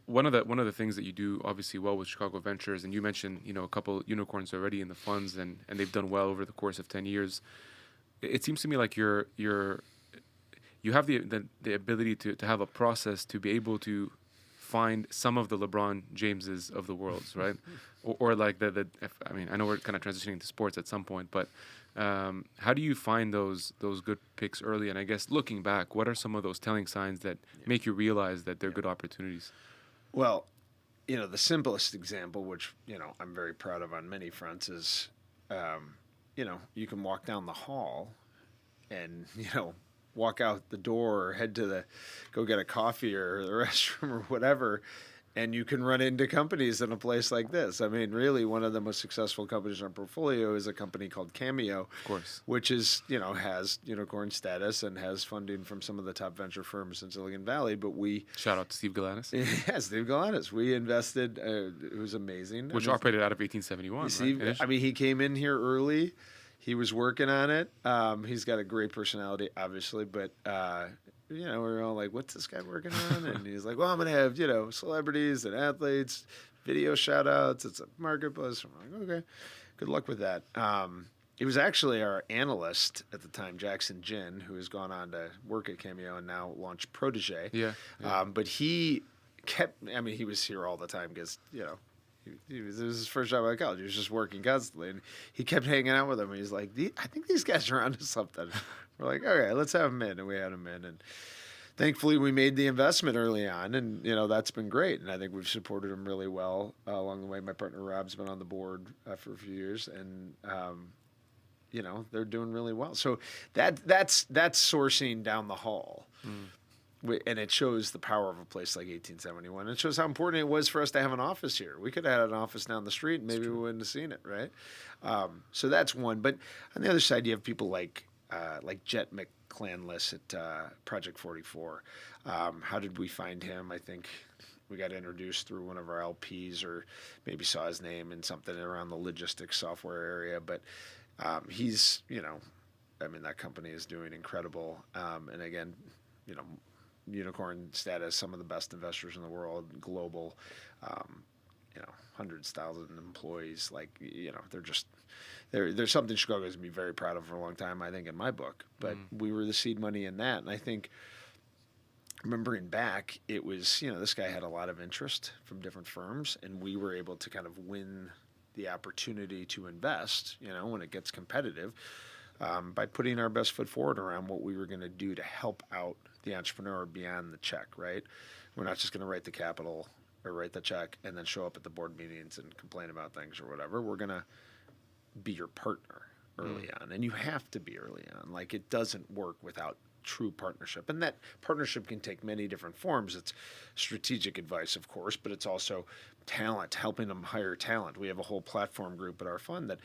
One of the things that you do obviously well with Chicago Ventures, and you mentioned a couple unicorns already in the funds, and they've done well over the course of 10 years. It seems to me like you have the ability to have a process to be able to find some of the LeBron Jameses of the world, right? or like I mean, I know we're kind of transitioning to sports at some point, but how do you find those good picks early? And I guess looking back, what are some of those telling signs that make you realize that they're good opportunities? Well, the simplest example, which, I'm very proud of on many fronts, is, you can walk down the hall and, walk out the door or head to go get a coffee or the restroom or whatever, and you can run into companies in a place like this. I mean, really, one of the most successful companies in our portfolio is a company called Cameo, of course, which is, has unicorn status and has funding from some of the top venture firms in Silicon Valley. But shout out to Steve Galanis. Yeah, Steve Galanis. We invested. It was amazing. Which operated out of 1871. Steve, right? I mean, he came in here early. He was working on it. He's got a great personality, obviously, but we're all like, "What's this guy working on?" And he's like, "Well, I'm gonna have celebrities and athletes, video shout outs. It's a marketplace." I'm like, "Okay, good luck with that." It was actually our analyst at the time, Jackson Jin, who has gone on to work at Cameo and now launched Protege. Yeah. But he kept. I mean, he was here all the time because this was his first job out of college. He was just working constantly, and he kept hanging out with him. And he's like, "I think these guys are onto something." We're like, "All right, let's have him in," and we had him in, and thankfully we made the investment early on, and that's been great. And I think we've supported him really well along the way. My partner Rob's been on the board for a few years, and they're doing really well. So that's sourcing down the hall. And it shows the power of a place like 1871. It shows how important it was for us to have an office here. We could have had an office down the street, and maybe we wouldn't have seen it, right? So that's one. But on the other side, you have people like Jet McClandless at Project 44. How did we find him? I think we got introduced through one of our LPs, or maybe saw his name in something around the logistics software area. But he's, that company is doing incredible. And again, unicorn status, some of the best investors in the world, global, hundreds, thousands of employees. Like, they're just, there's something Chicago's going to be very proud of for a long time, I think, in my book. But we were the seed money in that. And I think, remembering back, it was, this guy had a lot of interest from different firms, and we were able to kind of win the opportunity to invest, when it gets competitive, by putting our best foot forward around what we were going to do to help out the entrepreneur beyond the check, right? We're not just going to write the capital or write the check and then show up at the board meetings and complain about things or whatever. We're going to be your partner early on, and you have to be early on. Like, it doesn't work without true partnership, and that partnership can take many different forms. It's strategic advice, of course, but it's also talent, helping them hire talent. We have a whole platform group at our fund that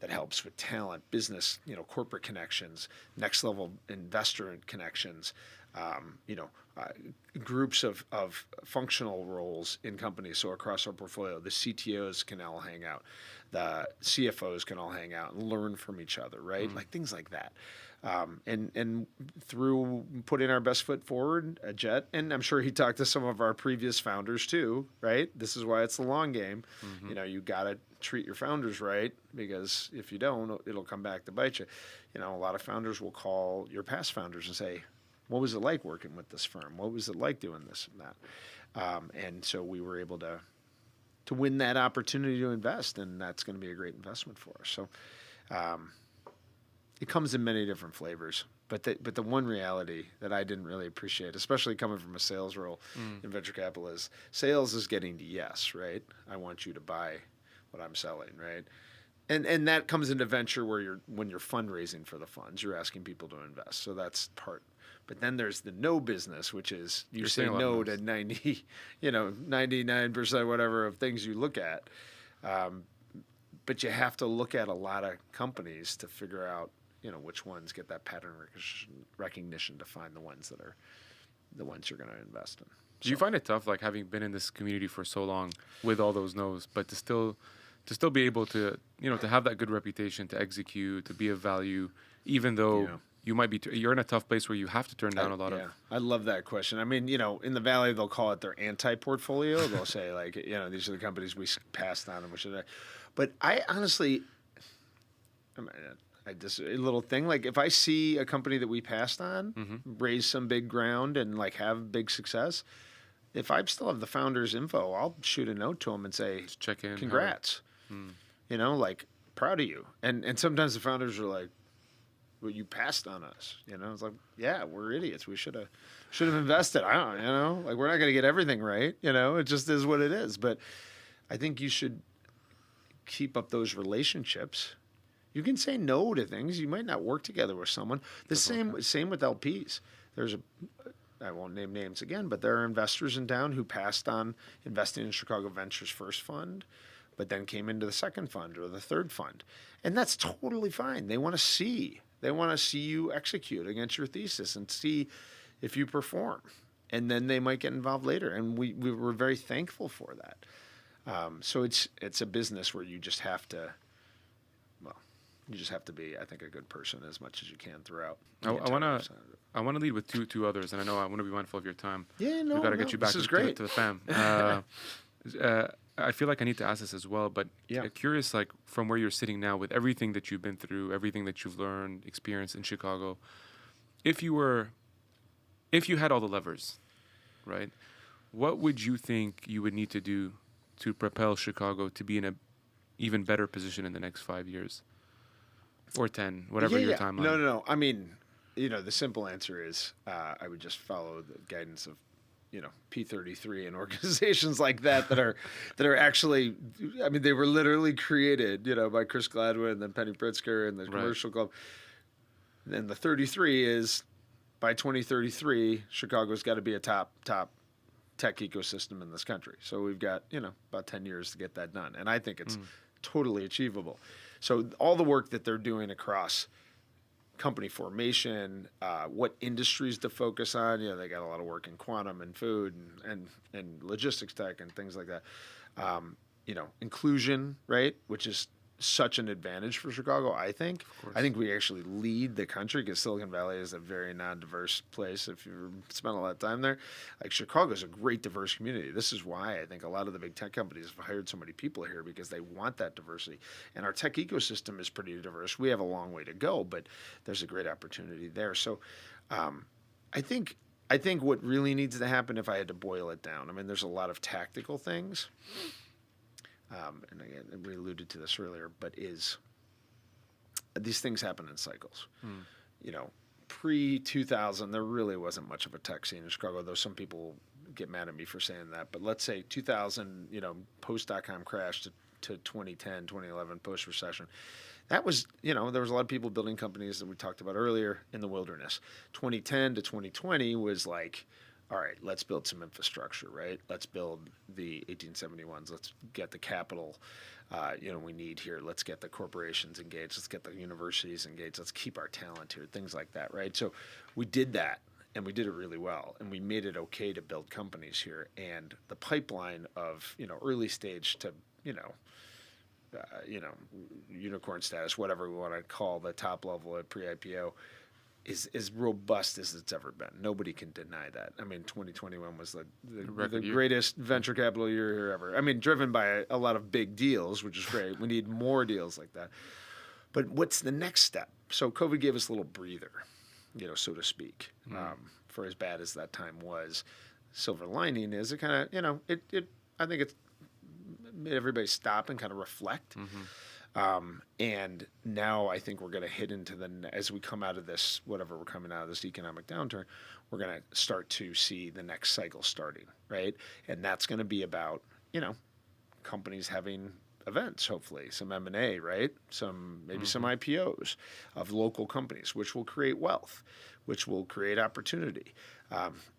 helps with talent, business, corporate connections, next level investor connections, groups of functional roles in companies. So across our portfolio, the CTOs can all hang out, the CFOs can all hang out and learn from each other, right? Like things like that. And through putting our best foot forward, Jet, and I'm sure he talked to some of our previous founders too, right? This is why it's the long game. You got to treat your founders right, because if you don't, it'll come back to bite you. A lot of founders will call your past founders and say, "What was it like working with this firm? What was it like doing this and that?" And so we were able to win that opportunity to invest, and that's going to be a great investment for us. So it comes in many different flavors. But the one reality that I didn't really appreciate, especially coming from a sales role in venture capital, is sales is getting to yes, right? I want you to buy what I'm selling, right? And that comes into venture when you're fundraising for the funds, you're asking people to invest. So that's part. But then there's the no business, which is you say no to 99% whatever of things you look at. But you have to look at a lot of companies to figure out, which ones get that pattern recognition to find the ones that are the ones you're going to invest in. Do you find it tough, like having been in this community for so long with all those no's, but to still be able to, to have that good reputation, to execute, to be of value, even though you might be, you're in a tough place where you have to turn down a lot of. I love that question. I mean, in the Valley, they'll call it their anti-portfolio. They'll say like, these are the companies we passed on and which are that. But I honestly, just a little thing, like if I see a company that we passed on raise some big ground and like have big success, if I still have the founder's info, I'll shoot a note to them and say, Just check in. congrats. You know, like, proud of you. And sometimes the founders are like, well, you passed on us. You know, it's like, yeah, we're idiots. We should have invested. I don't, you know, like, we're not going to get everything right. You know, it just is what it is. But I think you should keep up those relationships. You can say no to things. You might not work together with someone. The same with LPs. I won't name names again, but there are investors in town who passed on investing in Chicago Ventures first fund, but then came into the second fund or the third fund. And that's totally fine. They want to see you execute against your thesis and see if you perform. And then they might get involved later. And we were very thankful for that. So it's a business where you just have to, be, I think, a good person as much as you can throughout. I want to lead with two others, and I know I want to be mindful of your time. Yeah, no, we got to get you back to the fam. I feel like I need to ask this as well, but curious, like, from where you're sitting now with everything that you've been through, everything that you've learned, experienced in Chicago, if you had all the levers, right, what would you think you would need to do to propel Chicago to be in a even better position in the next 5 years? Or 10, whatever your timeline. No. I mean, you know, the simple answer is I would just follow the guidance of, you know, P33 and organizations like that are actually, I mean, they were literally created, you know, by Chris Gladwin and then Penny Pritzker and the Commercial Club. And the 33 is by 2033, Chicago's got to be a top tech ecosystem in this country. So we've got, you know, about 10 years to get that done. And I think it's totally achievable. So all the work that they're doing across company formation, what industries to focus on, you know, they got a lot of work in quantum and food and logistics tech and things like that. You know, inclusion, right, which is such an advantage for Chicago, I think. I think we actually lead the country because Silicon Valley is a very non-diverse place. If you've spent a lot of time there, like, Chicago is a great diverse community. This is why I think a lot of the big tech companies have hired so many people here, because they want that diversity. And our tech ecosystem is pretty diverse. We have a long way to go, but there's a great opportunity there. So I think what really needs to happen, if I had to boil it down, I mean, there's a lot of tactical things. And again, we alluded to this earlier, but these things happen in cycles. You know, pre-2000, there really wasn't much of a tech scene in Chicago, though some people get mad at me for saying that. But let's say 2000, you know, post-dot-com crash to 2010, 2011, post-recession. That was, you know, there was a lot of people building companies that we talked about earlier in the wilderness. 2010 to 2020 was like, all right, let's build some infrastructure, right? Let's build the 1871s. Let's get the capital, you know, we need here. Let's get the corporations engaged. Let's get the universities engaged. Let's keep our talent here, things like that, right? So we did that, and we did it really well, and we made it okay to build companies here. And the pipeline of, you know, early stage to, you know, unicorn status, whatever we want to call the top level at pre-IPO, is as robust as it's ever been. Nobody can deny that. I mean, 2021 was the greatest venture capital year ever. I mean, driven by a lot of big deals, which is great. We need more deals like that. But what's the next step? So COVID gave us a little breather, you know, so to speak, for as bad as that time was. Silver lining is it kind of, you know, I think it's made everybody stop and kind of reflect. And now I think we're going to hit into as we come out of this, whatever we're coming out of this economic downturn, we're going to start to see the next cycle starting, right? And that's going to be about, you know, companies having events, hopefully, some M&A, right? Maybe some IPOs of local companies, which will create wealth, which will create opportunity.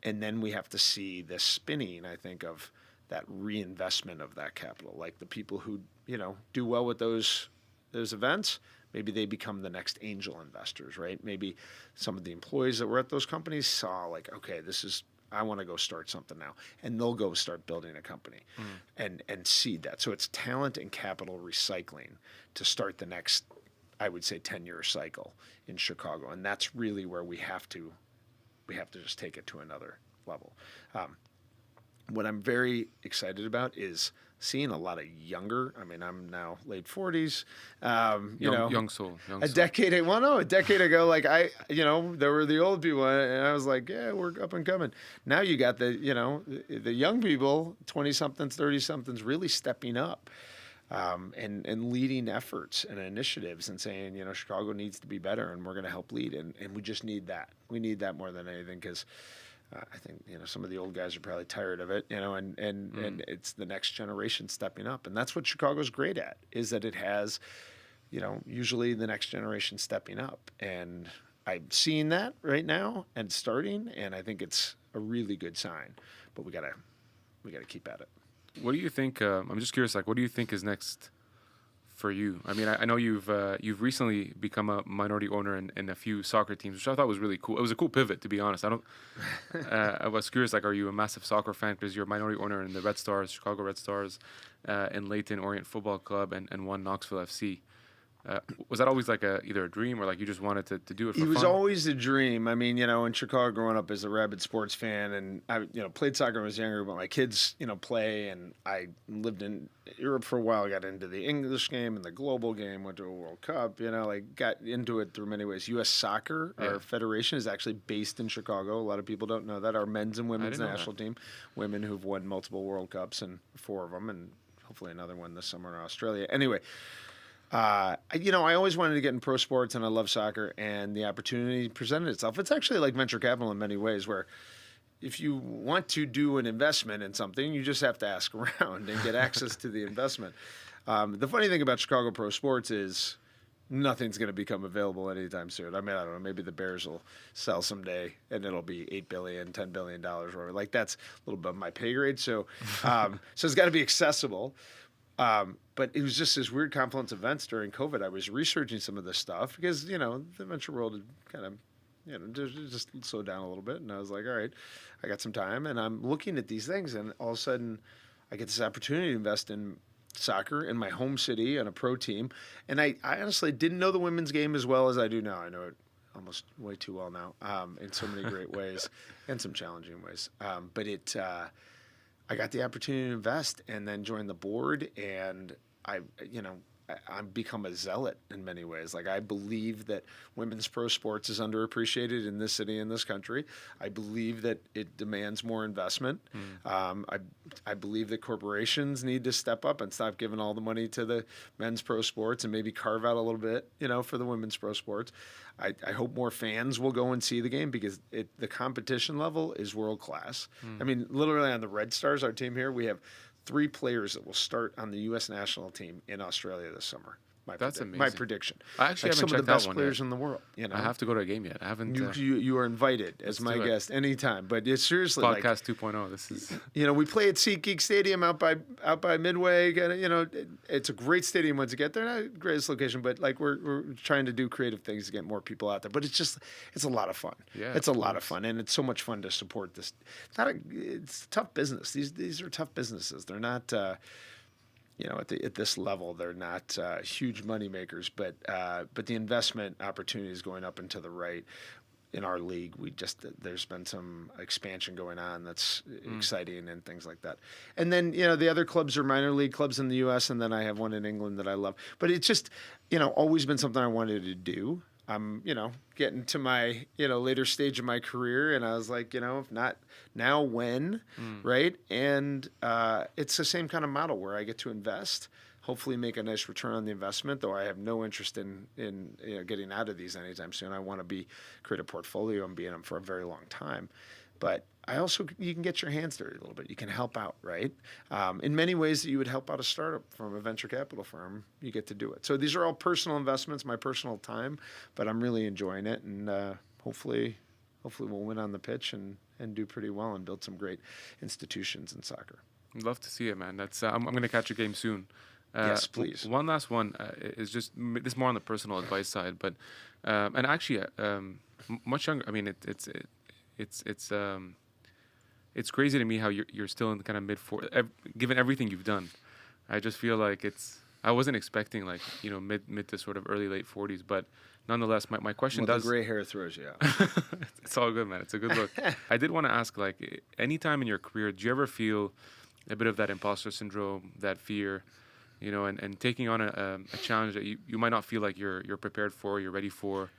And then we have to see this spinning, I think, of that reinvestment of that capital, like the people who, you know, do well with those events, maybe they become the next angel investors, right? Maybe some of the employees that were at those companies saw, like, okay, I want to go start something now, and they'll go start building a company and seed that. So it's talent and capital recycling to start the next, I would say, 10-year cycle in Chicago, and that's really where we have to just take it to another level. What I'm very excited about is seeing a lot of younger. I mean, I'm now late 40s. Young soul. A decade ago, like there were the old people, and I was like, yeah, we're up and coming. Now you got the young people, 20-somethings, 30-somethings, really stepping up. And leading efforts and initiatives and saying, Chicago needs to be better and we're going to help lead. And we just need that. We need that more than anything because I think, some of the old guys are probably tired of it, and it's the next generation stepping up. And that's what Chicago's great at, is that it has, usually the next generation stepping up. And I'm seeing that right now and starting, and I think it's a really good sign. But we gotta keep at it. What do you think? I'm just curious. Like, what do you think is next for you? I mean, I know you've recently become a minority owner in a few soccer teams, which I thought was really cool. It was a cool pivot, to be honest. I was curious. Like, are you a massive soccer fan? Because you're a minority owner in the Red Stars, Chicago Red Stars, in Leyton Orient Football Club, and one Knoxville FC. Was that always like either a dream or like you just wanted to do it for fun? It was always a dream. I mean, in Chicago growing up as a rabid sports fan, and I, played soccer when I was younger, but my kids, play, and I lived in Europe for a while. I got into the English game and the global game, went to a World Cup, got into it through many ways. US Soccer, our federation, is actually based in Chicago. A lot of people don't know that. Our men's and women's national team, women who've won multiple World Cups, and 4 of them, and hopefully another one this summer in Australia. Anyway, I always wanted to get in pro sports, and I love soccer, and the opportunity presented itself. It's actually like venture capital in many ways, where if you want to do an investment in something, you just have to ask around and get access to the investment. The funny thing about Chicago pro sports is nothing's going to become available anytime soon. I mean, I don't know, maybe the Bears will sell someday, and it'll be $8 billion, $10 billion, or whatever. Like, that's a little above my pay grade. So it's got to be accessible. But it was just this weird confluence of events during COVID. I was researching some of this stuff because, the venture world had kind of, just slowed down a little bit. And I was like, all right, I got some time. And I'm looking at these things. And all of a sudden, I get this opportunity to invest in soccer in my home city on a pro team. And I honestly didn't know the women's game as well as I do now. I know it almost way too well now, in so many great ways and some challenging ways. But I got the opportunity to invest and then join the board, and I've become a zealot in many ways. Like, I believe that women's pro sports is underappreciated in this city and this country. I believe that it demands more investment. I believe that corporations need to step up and stop giving all the money to the men's pro sports and maybe carve out a little bit, for the women's pro sports. I hope more fans will go and see the game because the competition level is world class. I mean, literally on the Red Stars, our team here, we have 3 players that will start on the U.S. national team in Australia this summer. That's amazing. My prediction. I actually haven't some checked of the best that one players yet. in the world. I have to go to a game yet. I haven't. You are invited as my guest anytime. But it's seriously podcast 2.0. This is. We play at SeatGeek Stadium out by Midway. It's a great stadium once you get there. Not the greatest location, but like we're trying to do creative things to get more people out there. But it's a lot of fun. Yeah, it's a lot of fun, and it's so much fun to support this. It's a tough business. These are tough businesses. They're not. At this level, they're not huge money makers, but the investment opportunity is going up and to the right. In our league, there's been some expansion going on that's exciting and things like that. And then, the other clubs are minor league clubs in the U.S., and then I have one in England that I love. But it's just, always been something I wanted to do. I'm, getting to my, later stage of my career, and I was like, if not now, when, right? And it's the same kind of model where I get to invest, hopefully make a nice return on the investment, though I have no interest in getting out of these anytime soon. I want to create a portfolio and be in them for a very long time. But I also, you can get your hands dirty a little bit. You can help out, right? In many ways that you would help out a startup from a venture capital firm, you get to do it. So these are all personal investments, my personal time, but I'm really enjoying it. And hopefully we'll win on the pitch and do pretty well and build some great institutions in soccer. I'd love to see it, man. That's I'm going to catch a game soon. Yes, please. One last one is just this more on the personal advice side, but and actually much younger. I mean, it's crazy to me how you're still in the kind of mid-40s, given everything you've done. I just feel like I wasn't expecting mid to sort of early late 40s, but nonetheless, my question the gray hair throws you out. It's all good, man. It's a good look. I did want to ask, any time in your career, do you ever feel a bit of that imposter syndrome, that fear, and taking on a challenge that you might not feel like you're prepared for, you're ready for.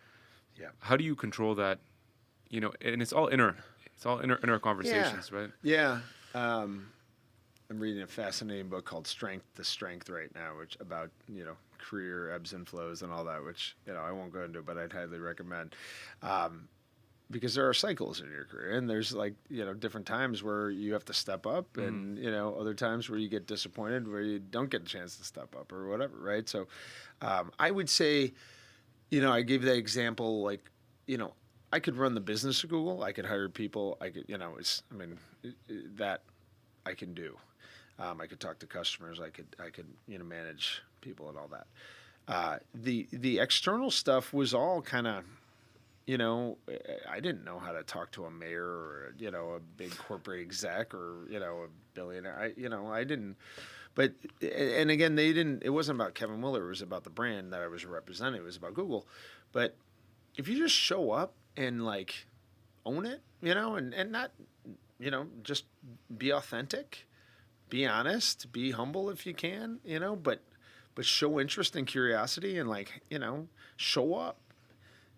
Yeah. How do you control that? And it's all inner conversations, right? Yeah. I'm reading a fascinating book called Strength to Strength right now, which about, career ebbs and flows and all that, which, I won't go into, but I'd highly recommend. Because there are cycles in your career, and there's different times where you have to step up, and other times where you get disappointed, where you don't get a chance to step up or whatever, right? So, I would say, I gave that example, I could run the business of Google, I could hire people, I could, that I can do. I could talk to customers, I could manage people and all that. The external stuff was all kind of. I didn't know how to talk to a mayor or, a big corporate exec or, a billionaire. I didn't. But, and again, it wasn't about Kevin Miller. It was about the brand that I was representing. It was about Google. But if you just show up and, own it, and not, just be authentic, be honest, be humble if you can, but show interest and curiosity and, show up.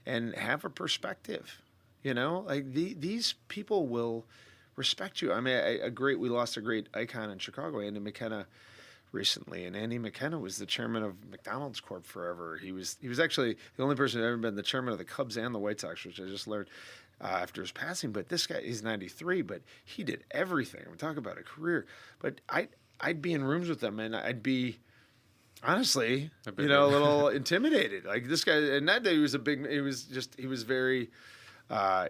And have a perspective, these people will respect you. I mean, we lost a great icon in Chicago, Andy McKenna, recently, and Andy McKenna was the chairman of McDonald's Corp forever. He was actually the only person who ever been the chairman of the Cubs and the White Sox, which I just learned after his passing. But this guy, he's 93, but he did everything. We're talking about a career. But I'd be in rooms with him, and I'd be. Honestly, a little intimidated. Like this guy, and that day he was very,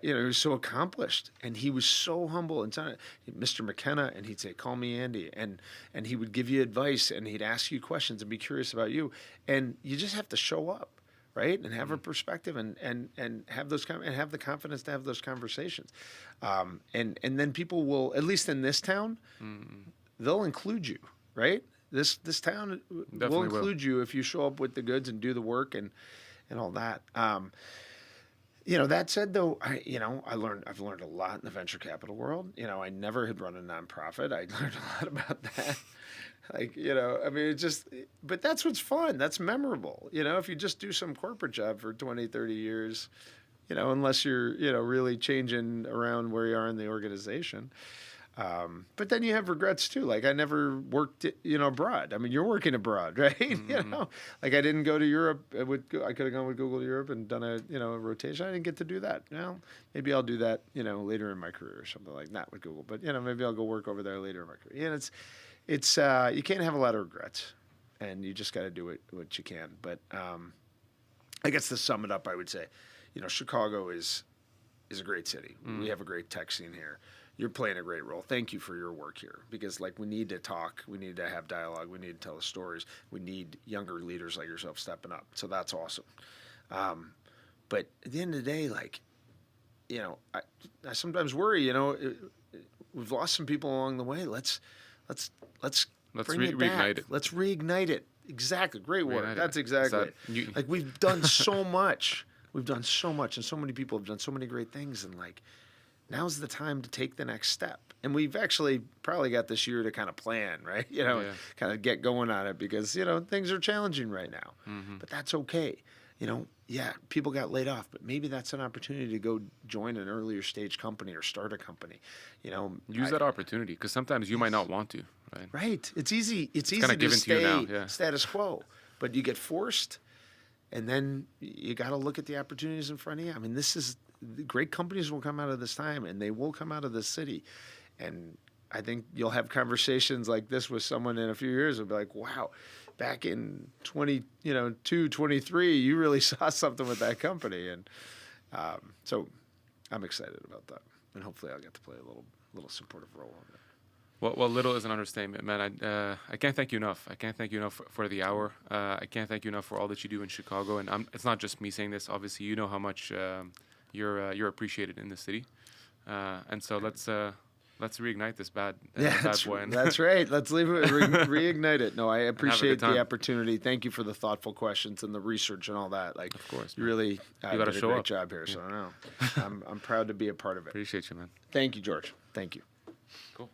he was so accomplished, and he was so humble and Mr. McKenna, and he'd say, "Call me Andy," and he would give you advice, and he'd ask you questions and be curious about you, and you just have to show up, right, and have a perspective, and have and have the confidence to have those conversations, and then people will, at least in this town, they'll include you, right. This town will include you if you show up with the goods and do the work and all that. That said, though, I've learned a lot in the venture capital world. I never had run a nonprofit. I learned a lot about that. But that's what's fun. That's memorable. If you just do some corporate job for 20, 30 years, unless you're, really changing around where you are in the organization. But then you have regrets too. I never worked, abroad. I mean, you're working abroad, right? Mm-hmm. I didn't go to Europe. I could have gone with Google to Europe and done a rotation. I didn't get to do that. Well, maybe I'll do that, later in my career or something not with Google, but maybe I'll go work over there later in my career. And it's you can't have a lot of regrets, and you just got to do what you can. But I guess to sum it up, I would say, Chicago is a great city. We have a great tech scene here. You're playing a great role. Thank you for your work here, because we need to talk, we need to have dialogue, we need to tell the stories, we need younger leaders like yourself stepping up. So that's awesome. But at the end of the day, I sometimes worry. We've lost some people along the way. Let's bring it back. Reignite it. Let's reignite it. Exactly. Great word. Reignite That's it. exactly it. We've done so much. We've done so much, and so many people have done so many great things, and now's the time to take the next step. And we've actually probably got this year to kind of plan, right? Kind of get going on it, because, things are challenging right now. Mm-hmm. But that's okay. People got laid off, but maybe that's an opportunity to go join an earlier stage company or start a company. Use that opportunity, because sometimes you might not want to, right? Right. It's easy to stay status quo, but you get forced, and then you got to look at the opportunities in front of you. I mean, great companies will come out of this time, and they will come out of this city. And I think you'll have conversations like this with someone in a few years. Will be like, wow, back in 23, you really saw something with that company. And so I'm excited about that. And hopefully I'll get to play a little supportive role on that. Well, little is an understatement, man. I can't thank you enough. I can't thank you enough for the hour. I can't thank you enough for all that you do in Chicago. And it's not just me saying this. Obviously, you know how much you're appreciated in the city, and so let's reignite this bad boy. That's right. Let's leave it, reignite it. No, I appreciate the opportunity. Thank you for the thoughtful questions and the research and all that. Of course, you really you got to did show a great up. job here. So I'm proud to be a part of it. Appreciate you, man. Thank you, George. Thank you. Cool.